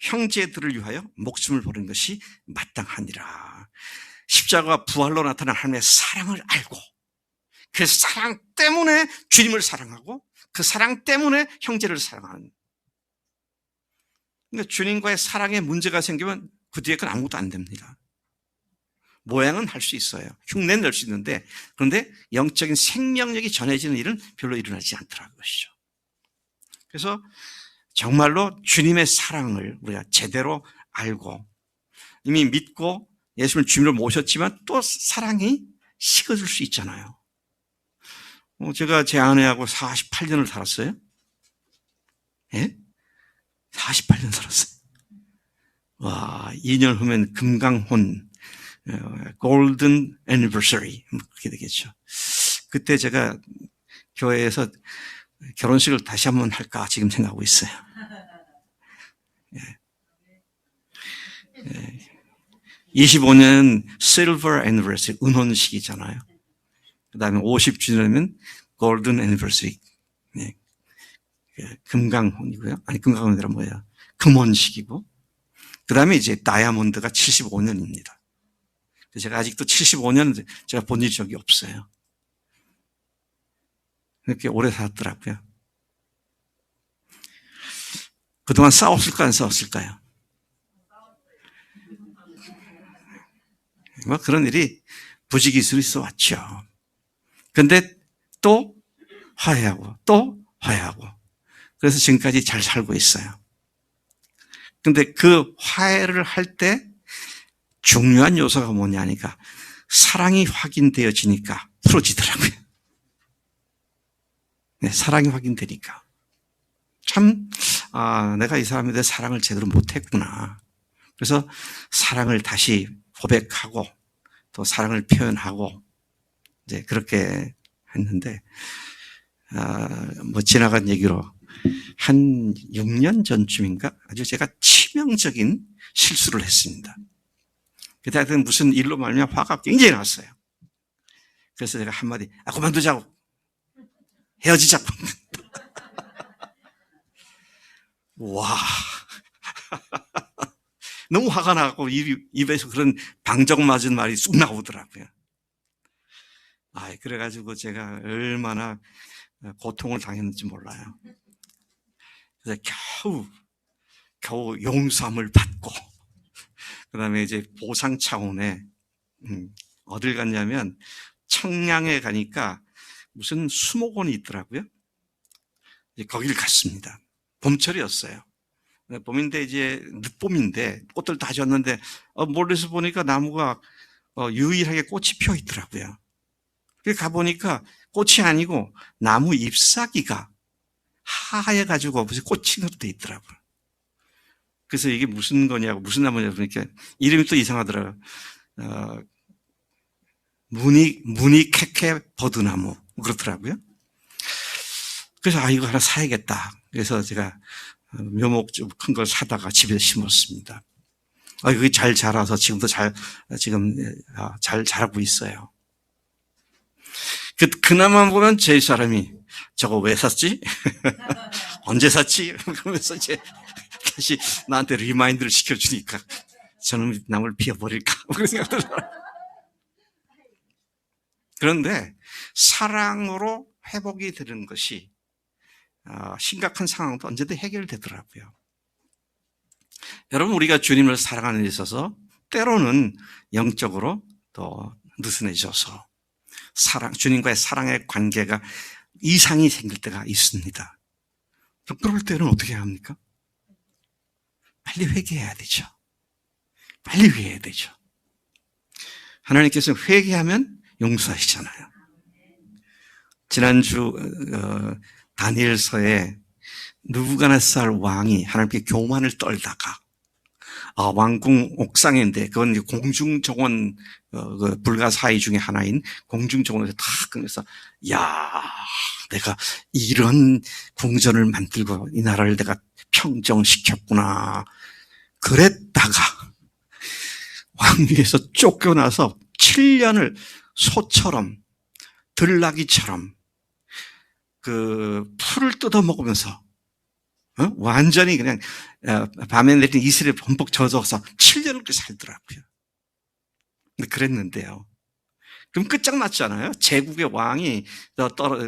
형제들을 위하여 목숨을 버린 것이 마땅하니라. 십자가와 부활로 나타난 하나님의 사랑을 알고, 그 사랑 때문에 주님을 사랑하고, 그 사랑 때문에 형제를 사랑하는. 그러니까 주님과의 사랑에 문제가 생기면 그 뒤에 건 아무것도 안 됩니다. 모양은 할 수 있어요. 흉내는 낼 수 있는데, 그런데 영적인 생명력이 전해지는 일은 별로 일어나지 않더라는 것이죠. 그래서 정말로 주님의 사랑을 우리가 제대로 알고, 이미 믿고 예수님을 주님으로 모셨지만 또 사랑이 식어질 수 있잖아요. 제가 제 아내하고 48년을 살았어요. 예? 48년 살았어요. 와, 2년 후면 금강혼, 골든 애니버서리, 그렇게 되겠죠. 그때 제가 교회에서 결혼식을 다시 한번 할까 지금 생각하고 있어요. 예. 예. 25년 실버 애니버서리, 은혼식이잖아요. 그 다음에 50주년이면 골든 애니버서리, 예. 금강혼이고요. 아니, 금강혼이 아니라 뭐예요? 금혼식이고. 그 다음에 이제 다이아몬드가 75년입니다. 제가 아직도 75년 제가 본 일이 적이 없어요. 이렇게 오래 살았더라고요. 그동안 싸웠을까, 안 싸웠을까요? 뭐 그런 일이 부지기수로 있어 왔죠. 근데 또 화해하고, 또 화해하고. 그래서 지금까지 잘 살고 있어요. 근데 그 화해를 할 때 중요한 요소가 뭐냐니까 사랑이 확인되어지니까 풀어지더라고요. 네, 사랑이 확인되니까. 참, 내가 이 사람에 대해 사랑을 제대로 못했구나. 그래서 사랑을 다시 고백하고 또 사랑을 표현하고 이제 그렇게 했는데, 뭐 지나간 얘기로 한 6년 전쯤인가 아주 제가 치명적인 실수를 했습니다. 그때 하여튼 무슨 일로 말미암아 화가 굉장히 났어요. 그래서 제가 한마디, 그만두자고. 헤어지자고. 와. 너무 화가 나고 입에서 그런 방정 맞은 말이 쑥 나오더라고요. 그래가지고 제가 얼마나 고통을 당했는지 몰라요. 그래서 겨우 용서함을 받고, 그 다음에 이제 보상 차원에, 어딜 갔냐면, 청량에 가니까 무슨 수목원이 있더라고요. 거기를 갔습니다. 봄철이었어요. 봄인데 이제 늦봄인데 꽃들 다 졌는데, 멀리서 보니까 나무가 유일하게 꽃이 펴 있더라고요. 그래서 가보니까 꽃이 아니고 나무 잎사귀가 하얘가지고 무슨 꽃으로 돼 있더라고요. 그래서 이게 무슨 거냐고, 무슨 나무냐고 그러니까 이름이 또 이상하더라고요. 무늬케케 버드나무 그렇더라고요. 그래서 이거 하나 사야겠다. 그래서 제가 묘목 좀 큰 걸 사다가 집에 심었습니다. 이게 잘 자라서 지금도 잘 자라고 있어요. 그나마 보면 제 사람이 저거 왜 샀지? 언제 샀지? 그러면서 이제 다시 나한테 리마인드를 시켜주니까 저는 나무를 피워버릴까? 그런 생각도 들어요. 그런데 사랑으로 회복이 되는 것이 심각한 상황도 언제든 해결되더라고요. 여러분, 우리가 주님을 사랑하는 데 있어서 때로는 영적으로 또 느슨해져서 주님과의 사랑의 관계가 이상이 생길 때가 있습니다. 그럴 때는 어떻게 합니까? 빨리 회개해야 되죠. 빨리 회개해야 되죠. 하나님께서 회개하면 용서하시잖아요. 지난주 다니엘서에 느부갓네살 왕이 하나님께 교만을 떨다가 왕궁 옥상인데 그건 공중정원 불가사의 중에 하나인 공중정원에서 다 끊어서 내가 이런 궁전을 만들고 이 나라를 내가 평정시켰구나 그랬다가 왕위에서 쫓겨나서 7년을 소처럼 들나귀처럼 그 풀을 뜯어 먹으면서 완전히 그냥 밤에 내린 이슬에 범벅 젖어서 7년을 그렇게 살더라고요. 근데 그랬는데요. 그럼 끝장났잖아요. 제국의 왕이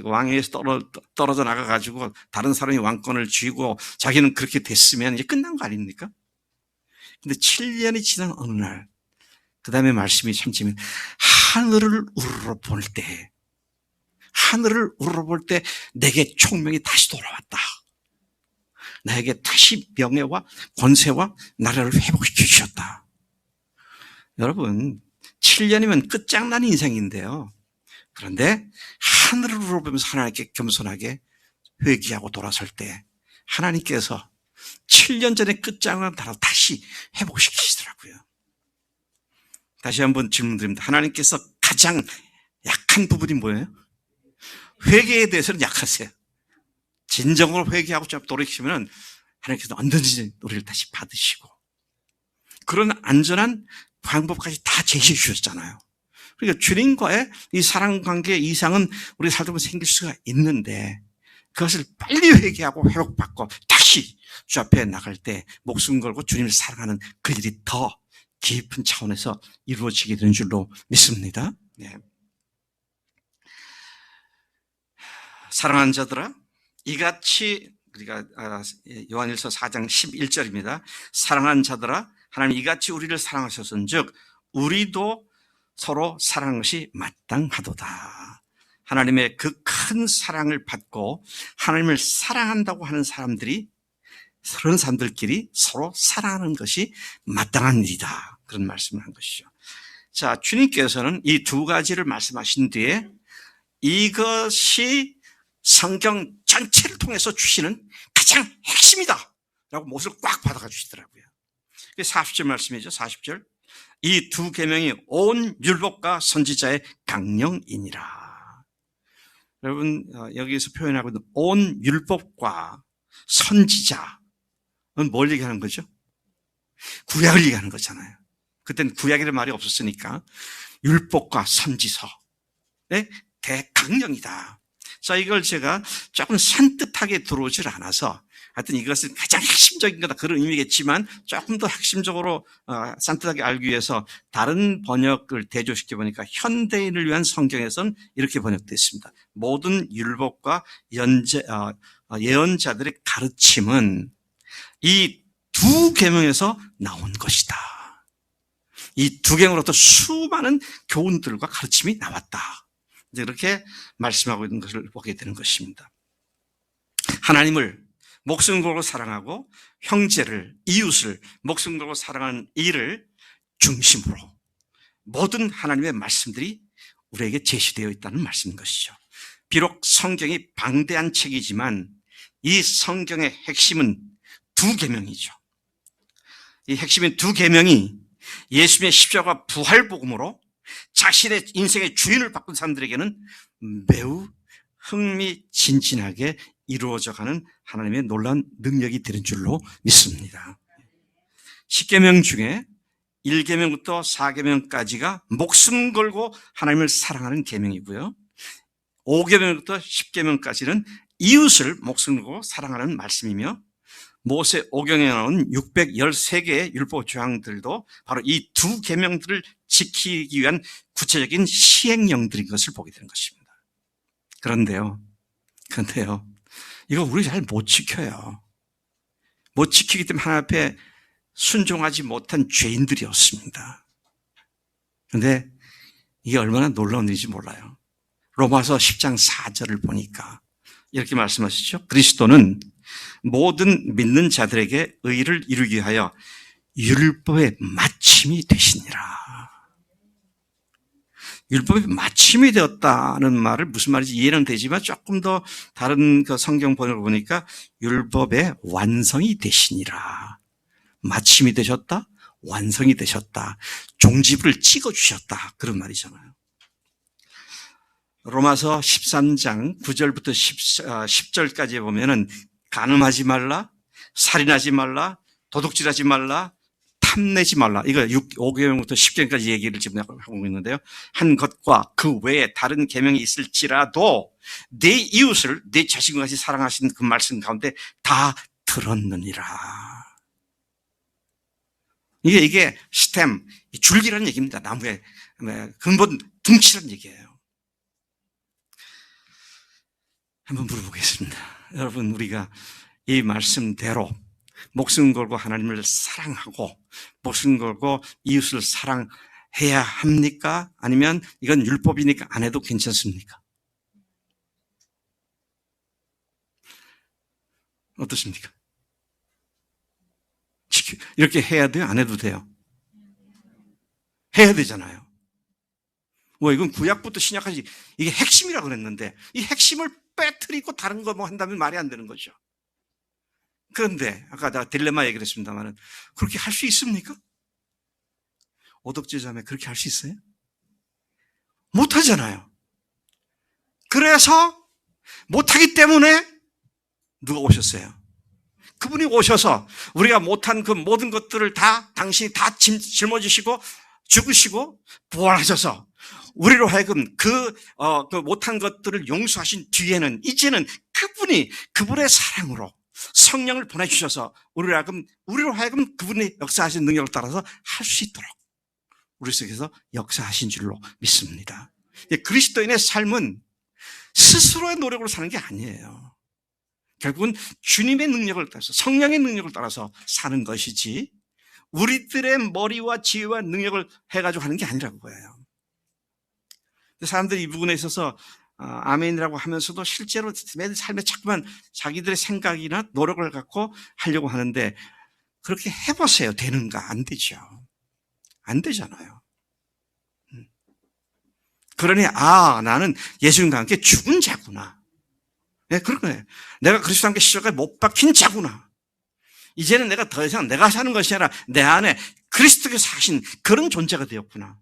왕위에서 떨어져 나가가지고 다른 사람이 왕권을 쥐고 자기는 그렇게 됐으면 이제 끝난 거 아닙니까? 근데 7년이 지난 어느 날, 그 다음에 말씀이 참 재밌어요. 하늘을 우러러볼 때, 내게 총명이 다시 돌아왔다. 나에게 다시 명예와 권세와 나라를 회복시켜 주셨다. 여러분, 7년이면 끝장난 인생인데요. 그런데 하늘을 우러보면서 하나님께 겸손하게 회개하고 돌아설 때 하나님께서 7년 전에 끝장난 나라 다시 회복시키시더라고요. 다시 한번 질문드립니다. 하나님께서 가장 약한 부분이 뭐예요? 회개에 대해서는 약하세요. 진정으로 회개하고 돌이키면 하나님께서 언제든지 우리를 다시 받으시고 그런 안전한 방법까지 다 제시해 주셨잖아요. 그러니까 주님과의 이 사랑 관계 이상은 우리 살다 보면 생길 수가 있는데 그것을 빨리 회개하고 회복받고 다시 주 앞에 나갈 때 목숨 걸고 주님을 사랑하는 그 일이 더 깊은 차원에서 이루어지게 되는 줄로 믿습니다. 네. 사랑하는 자들아, 이같이 우리가 요한일서 4장 11절입니다. 사랑하는 자들아, 하나님 이같이 우리를 사랑하셨은즉 우리도 서로 사랑하는 것이 마땅하도다. 하나님의 그 큰 사랑을 받고 하나님을 사랑한다고 하는 사람들이 그런 사람들끼리 서로 사랑하는 것이 마땅한 일이다. 그런 말씀을 한 것이죠. 자, 주님께서는 이 두 가지를 말씀하신 뒤에 이것이 성경 전체를 통해서 주시는 가장 핵심이다 라고 못을 꽉 받아가 주시더라고요. 40절 말씀이죠. 40절. 이 두 계명이 온 율법과 선지자의 강령이니라. 여러분, 여기에서 표현하고 있는 온 율법과 선지자는 뭘 얘기하는 거죠? 구약을 얘기하는 거잖아요. 그때는 구약이라는 말이 없었으니까 율법과 선지서의 대강령이다. 자, 이걸 제가 조금 산뜻하게 들어오질 않아서 하여튼 이것은 가장 핵심적인 거다 그런 의미겠지만 조금 더 핵심적으로 산뜻하게 알기 위해서 다른 번역을 대조시켜 보니까 현대인을 위한 성경에서는 이렇게 번역되어 있습니다. 모든 율법과 예언자들의 가르침은 이 두 계명에서 나온 것이다. 이 두 계명으로부터 수많은 교훈들과 가르침이 나왔다. 이렇게 말씀하고 있는 것을 보게 되는 것입니다. 하나님을 목숨 걸고 사랑하고 형제를, 이웃을 목숨 걸고 사랑하는 이를 중심으로 모든 하나님의 말씀들이 우리에게 제시되어 있다는 말씀인 것이죠. 비록 성경이 방대한 책이지만 이 성경의 핵심은 두 계명이죠. 이 핵심인 두 계명이 예수님의 십자가 부활 복음으로 자신의 인생의 주인을 바꾼 사람들에게는 매우 흥미진진하게 이루어져가는 하나님의 놀라운 능력이 되는 줄로 믿습니다. 10계명 중에 1계명부터 4계명까지가 목숨 걸고 하나님을 사랑하는 계명이고요. 5계명부터 10계명까지는 이웃을 목숨 걸고 사랑하는 말씀이며 모세 오경에 나온 613개의 율법 조항들도 바로 이 두 계명들을 지키기 위한 구체적인 시행령들인 것을 보게 되는 것입니다. 그런데요, 이거 우리 잘 못 지켜요. 못 지키기 때문에 하나님 앞에 순종하지 못한 죄인들이었습니다. 그런데 이게 얼마나 놀라운 일인지 몰라요. 로마서 10장 4절을 보니까 이렇게 말씀하시죠. 그리스도는 모든 믿는 자들에게 의를 이루기 위하여 율법의 마침이 되시니라. 율법의 마침이 되었다는 말을 무슨 말인지 이해는 되지만 조금 더 다른 그 성경 번역을 보니까 율법의 완성이 되시니라. 마침이 되셨다, 완성이 되셨다, 종지부를 찍어주셨다, 그런 말이잖아요. 로마서 13장 9절부터 10절까지 보면은 간음하지 말라, 살인하지 말라, 도둑질하지 말라, 탐내지 말라. 이거 5계명부터 10계명까지 얘기를 지금 하고 있는데요. 한 것과 그 외에 다른 계명이 있을지라도 내 이웃을 내 자신과 같이 사랑하신 그 말씀 가운데 다 들었느니라. 이게 스템, 줄기라는 얘기입니다. 나무의 근본 둥치라는 얘기예요. 한번 물어보겠습니다. 여러분, 우리가 이 말씀대로 목숨 걸고 하나님을 사랑하고 목숨 걸고 이웃을 사랑해야 합니까? 아니면 이건 율법이니까 안 해도 괜찮습니까? 어떻습니까? 이렇게 해야 돼요? 안 해도 돼요? 해야 되잖아요. 이건 구약부터 신약까지 이게 핵심이라고 그랬는데 이 핵심을 빼뜨리고 다른 거 뭐 한다면 말이 안 되는 거죠. 그런데 아까 내가 딜레마 얘기를 했습니다만 그렇게 할 수 있습니까? 오덕지자매 그렇게 할 수 있어요? 못하잖아요. 그래서 못하기 때문에 누가 오셨어요? 그분이 오셔서 우리가 못한 그 모든 것들을 다 당신이 다 짊어지시고 죽으시고 부활하셔서 우리로 하여금 그 못한 것들을 용서하신 뒤에는 이제는 그분의 사랑으로 성령을 보내주셔서 우리로 하여금 그분의 역사하신 능력을 따라서 할 수 있도록 우리 속에서 역사하신 줄로 믿습니다. 그리스도인의 삶은 스스로의 노력으로 사는 게 아니에요. 결국은 주님의 능력을 따라서 성령의 능력을 따라서 사는 것이지 우리들의 머리와 지혜와 능력을 해가지고 하는 게 아니라고 해요. 사람들이 이 부분에 있어서 아멘이라고 하면서도 실제로 매 삶에 자꾸만 자기들의 생각이나 노력을 갖고 하려고 하는데 그렇게 해보세요. 되는가? 안 되죠. 안 되잖아요. 그러니 나는 예수님과 함께 죽은 자구나. 네, 그런 거예요. 내가 그리스도와 함께 십자가에 못 박힌 자구나. 이제는 내가 더 이상 내가 사는 것이 아니라 내 안에 그리스도께서 사신 그런 존재가 되었구나.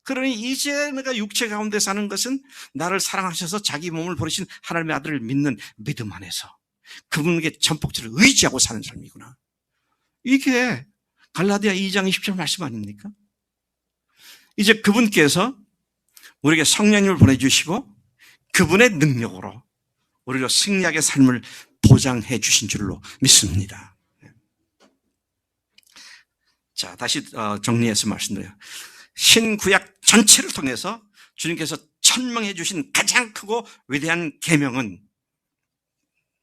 그러니 이제 내가 육체 가운데 사는 것은 나를 사랑하셔서 자기 몸을 버리신 하나님의 아들을 믿는 믿음 안에서 그분에게 전폭적으로 의지하고 사는 삶이구나. 이게 갈라디아 2장 20절 말씀 아닙니까? 이제 그분께서 우리에게 성령님을 보내주시고 그분의 능력으로 우리가 승리하게 삶을 보장해 주신 줄로 믿습니다. 자, 다시 정리해서 말씀드려요. 신구약 전체를 통해서 주님께서 천명해 주신 가장 크고 위대한 계명은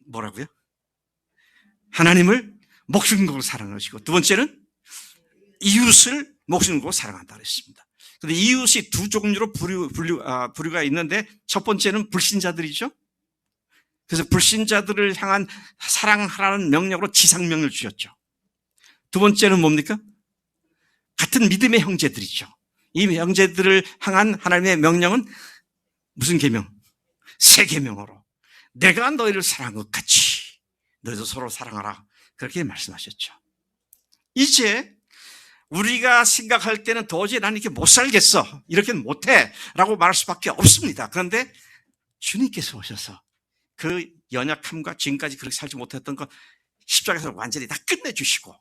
뭐라고요? 하나님을 목숨 걸고 사랑하시고 두 번째는 이웃을 목숨 걸고 사랑한다 그랬습니다. 그런데 이웃이 두 종류로 분류가 있는데 첫 번째는 불신자들이죠. 그래서 불신자들을 향한 사랑하라는 명령으로 지상명을 주셨죠. 두 번째는 뭡니까? 같은 믿음의 형제들이죠. 이 형제들을 향한 하나님의 명령은 무슨 계명? 새 계명으로 내가 너희를 사랑한 것 같이 너희도 서로 사랑하라 그렇게 말씀하셨죠. 이제 우리가 생각할 때는 도저히 나는 이렇게 못 살겠어 이렇게는 못해 라고 말할 수밖에 없습니다. 그런데 주님께서 오셔서 그 연약함과 지금까지 그렇게 살지 못했던 거 십자가에서 완전히 다 끝내주시고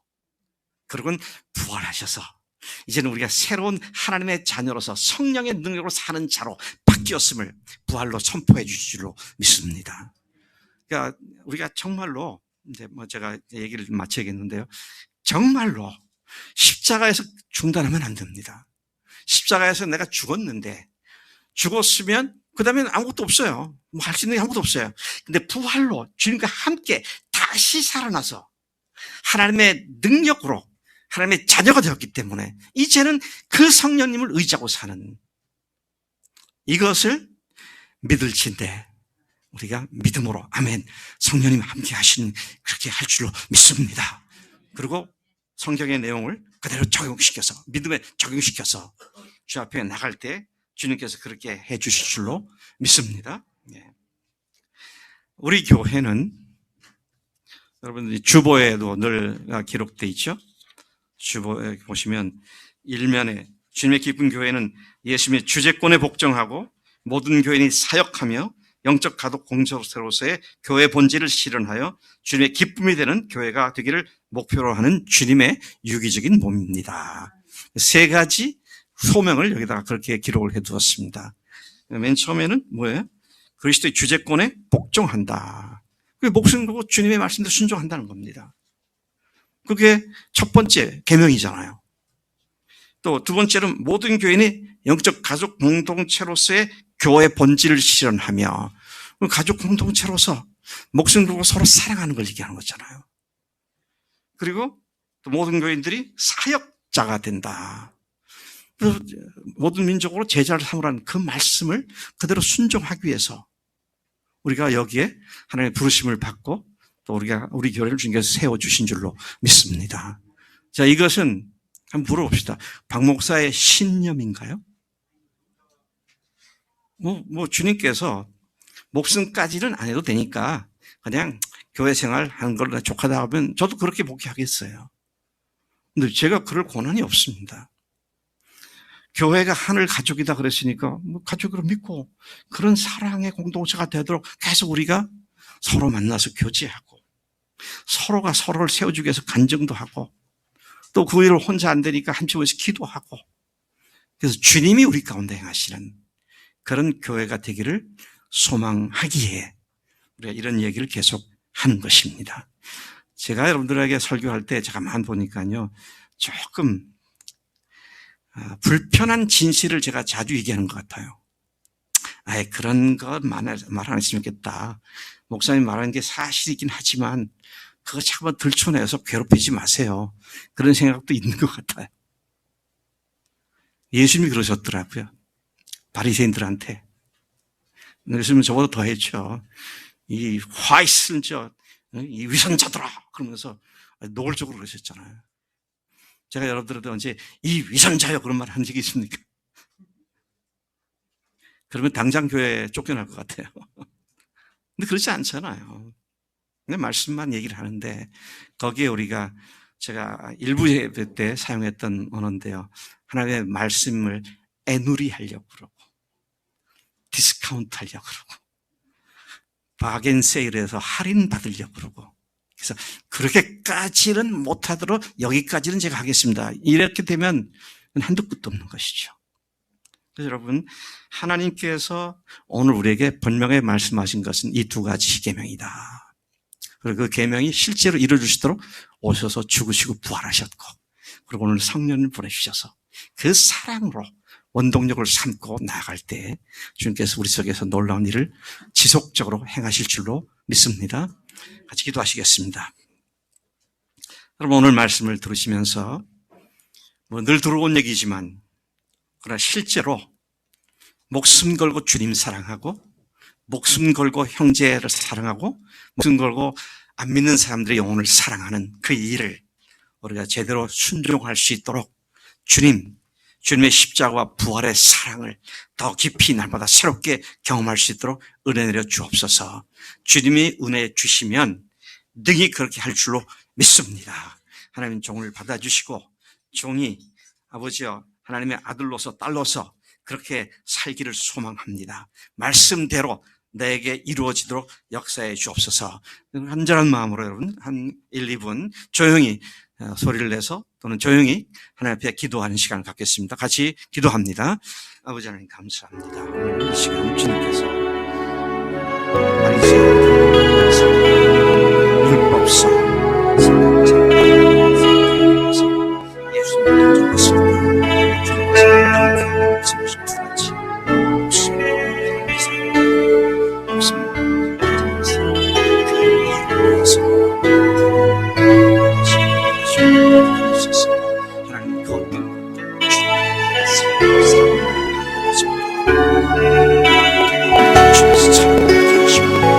그러고는 부활하셔서 이제는 우리가 새로운 하나님의 자녀로서 성령의 능력으로 사는 자로 바뀌었음을 부활로 선포해 주실 줄로 믿습니다. 그러니까 우리가 정말로 이제 제가 얘기를 좀 마쳐야겠는데요. 정말로 십자가에서 중단하면 안 됩니다. 십자가에서 내가 죽었는데 죽었으면 그 다음에는 아무것도 없어요. 뭐 할 수 있는 게 아무것도 없어요. 근데 부활로 주님과 함께 다시 살아나서 하나님의 능력으로 하나님의 자녀가 되었기 때문에 이제는 그 성령님을 의지하고 사는 이것을 믿을진데 우리가 믿음으로 아멘 성령님 함께 하신 그렇게 할 줄로 믿습니다. 그리고 성경의 내용을 그대로 적용시켜서 믿음에 적용시켜서 주 앞에 나갈 때 주님께서 그렇게 해 주실 줄로 믿습니다. 우리 교회는 여러분들이 주보에도 늘 기록되어 있죠. 주보에 보시면 일면에 주님의 기쁜 교회는 예수님의 주재권에 복종하고 모든 교인이 사역하며 영적 가족 공동체로서의 교회 본질을 실현하여 주님의 기쁨이 되는 교회가 되기를 목표로 하는 주님의 유기적인 몸입니다. 세 가지 소명을 여기다가 그렇게 기록을 해두었습니다. 맨 처음에는 뭐예요? 그리스도의 주재권에 복종한다. 목숨 걸고 주님의 말씀대로 순종한다는 겁니다. 그게 첫 번째 계명이잖아요. 또 두 번째는 모든 교인이 영적 가족 공동체로서의 교회 본질을 실현하며 가족 공동체로서 목숨 걸고 서로 사랑하는 걸 얘기하는 거잖아요. 그리고 또 모든 교인들이 사역자가 된다. 모든 민족으로 제자를 삼으라는 그 말씀을 그대로 순종하기 위해서 우리가 여기에 하나님의 부르심을 받고 또 우리 교회를 주님께서 세워주신 줄로 믿습니다. 자, 이것은 한번 물어봅시다. 박 목사의 신념인가요? 주님께서 목숨까지는 안 해도 되니까 그냥 교회 생활 하는 걸로 족하다 하면 저도 그렇게 목회하겠어요. 근데 제가 그럴 권한이 없습니다. 교회가 하늘 가족이다 그랬으니까 가족으로 믿고 그런 사랑의 공동체가 되도록 계속 우리가 서로 만나서 교제하고 서로가 서로를 세워주기 위해서 간증도 하고 또 그 일을 혼자 안 되니까 한쪽에서 기도하고 그래서 주님이 우리 가운데 행하시는 그런 교회가 되기를 소망하기에 우리가 이런 얘기를 계속 하는 것입니다. 제가 여러분들에게 설교할 때 잠깐만 보니까요 조금 불편한 진실을 제가 자주 얘기하는 것 같아요. 그런 것 말 안 했으면 좋겠다. 목사님 말하는 게 사실이긴 하지만 그거 잠깐만 들춰내서 괴롭히지 마세요. 그런 생각도 있는 것 같아요. 예수님이 그러셨더라고요. 바리새인들한테. 예수님은 저보다 더 했죠. 이 화있은 이 위선자들아 그러면서 노골적으로 그러셨잖아요. 제가 여러분들한테 언제 이 위선자요 그런 말 한 적이 있습니까? 그러면 당장 교회에 쫓겨날 것 같아요. 근데 그렇지 않잖아요. 그냥 말씀만 얘기를 하는데 거기에 제가 일부 예배 때 사용했던 언어인데요. 하나님의 말씀을 애누리 하려고 그러고 디스카운트 하려고 그러고 바겐세일에서 할인 받으려고 그러고 그래서 그렇게까지는 못하도록 여기까지는 제가 하겠습니다. 이렇게 되면 한도 끝도 없는 것이죠. 그래서 여러분 하나님께서 오늘 우리에게 분명히 말씀하신 것은 이 두 가지 계명이다. 그리고 그 계명이 실제로 이루어지도록 오셔서 죽으시고 부활하셨고 그리고 오늘 성령을 보내주셔서 그 사랑으로 원동력을 삼고 나아갈 때 주님께서 우리 속에서 놀라운 일을 지속적으로 행하실 줄로 믿습니다. 같이 기도하시겠습니다. 여러분 오늘 말씀을 들으시면서 늘 들어온 얘기지만 그러나 실제로 목숨 걸고 주님 사랑하고 목숨 걸고 형제를 사랑하고 목숨 걸고 안 믿는 사람들의 영혼을 사랑하는 그 일을 우리가 제대로 순종할 수 있도록 주님의 십자가와 부활의 사랑을 더 깊이 날마다 새롭게 경험할 수 있도록 은혜 내려 주옵소서. 주님이 은혜 주시면 능히 그렇게 할 줄로 믿습니다. 하나님 종을 받아주시고 종이 아버지여 하나님의 아들로서 딸로서 그렇게 살기를 소망합니다. 말씀대로 내게 이루어지도록 역사해 주옵소서. 간절한 마음으로 여러분 한 1, 2분 조용히 소리를 내서 또는 조용히 하나님 앞에 기도하는 시간을 갖겠습니다. 같이 기도합니다. 아버지 하나님 감사합니다. 오늘 이 시간 주님께서 율법서 예수님을 적었습니다. 주님께서 두 가지 하나님 그 어떤 주님께서 사랑을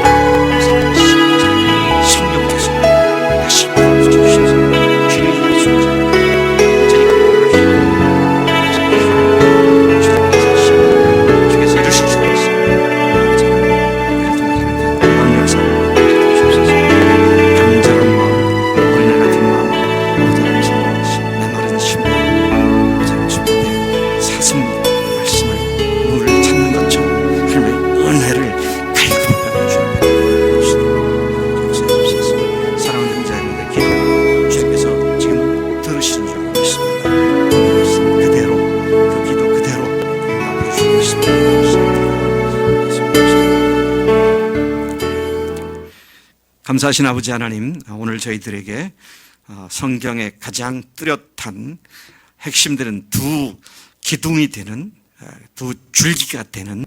감사하신 아버지 하나님, 오늘 저희들에게 성경의 가장 뚜렷한 핵심들은 두 기둥이 되는, 두 줄기가 되는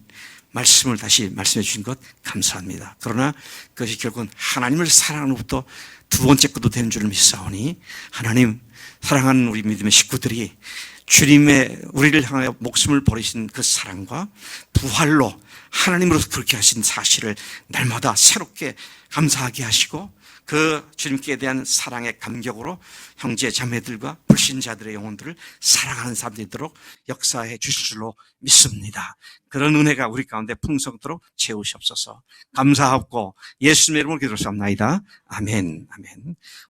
말씀을 다시 말씀해 주신 것 감사합니다. 그러나 그것이 결국은 하나님을 사랑하는 것부터 두 번째 것도 되는 줄을 믿사오니, 하나님 사랑하는 우리 믿음의 식구들이 주님의 우리를 향하여 목숨을 버리신 그 사랑과 부활로 하나님으로서 그렇게 하신 사실을 날마다 새롭게 감사하게 하시고, 그 주님께 대한 사랑의 감격으로 형제 자매들과 불신자들의 영혼들을 사랑하는 사람들이 되도록 역사해 주실 줄로 믿습니다. 그런 은혜가 우리 가운데 풍성토록 채우시옵소서. 감사하고 예수님의 이름으로 기도합나이다. 아멘. 아멘.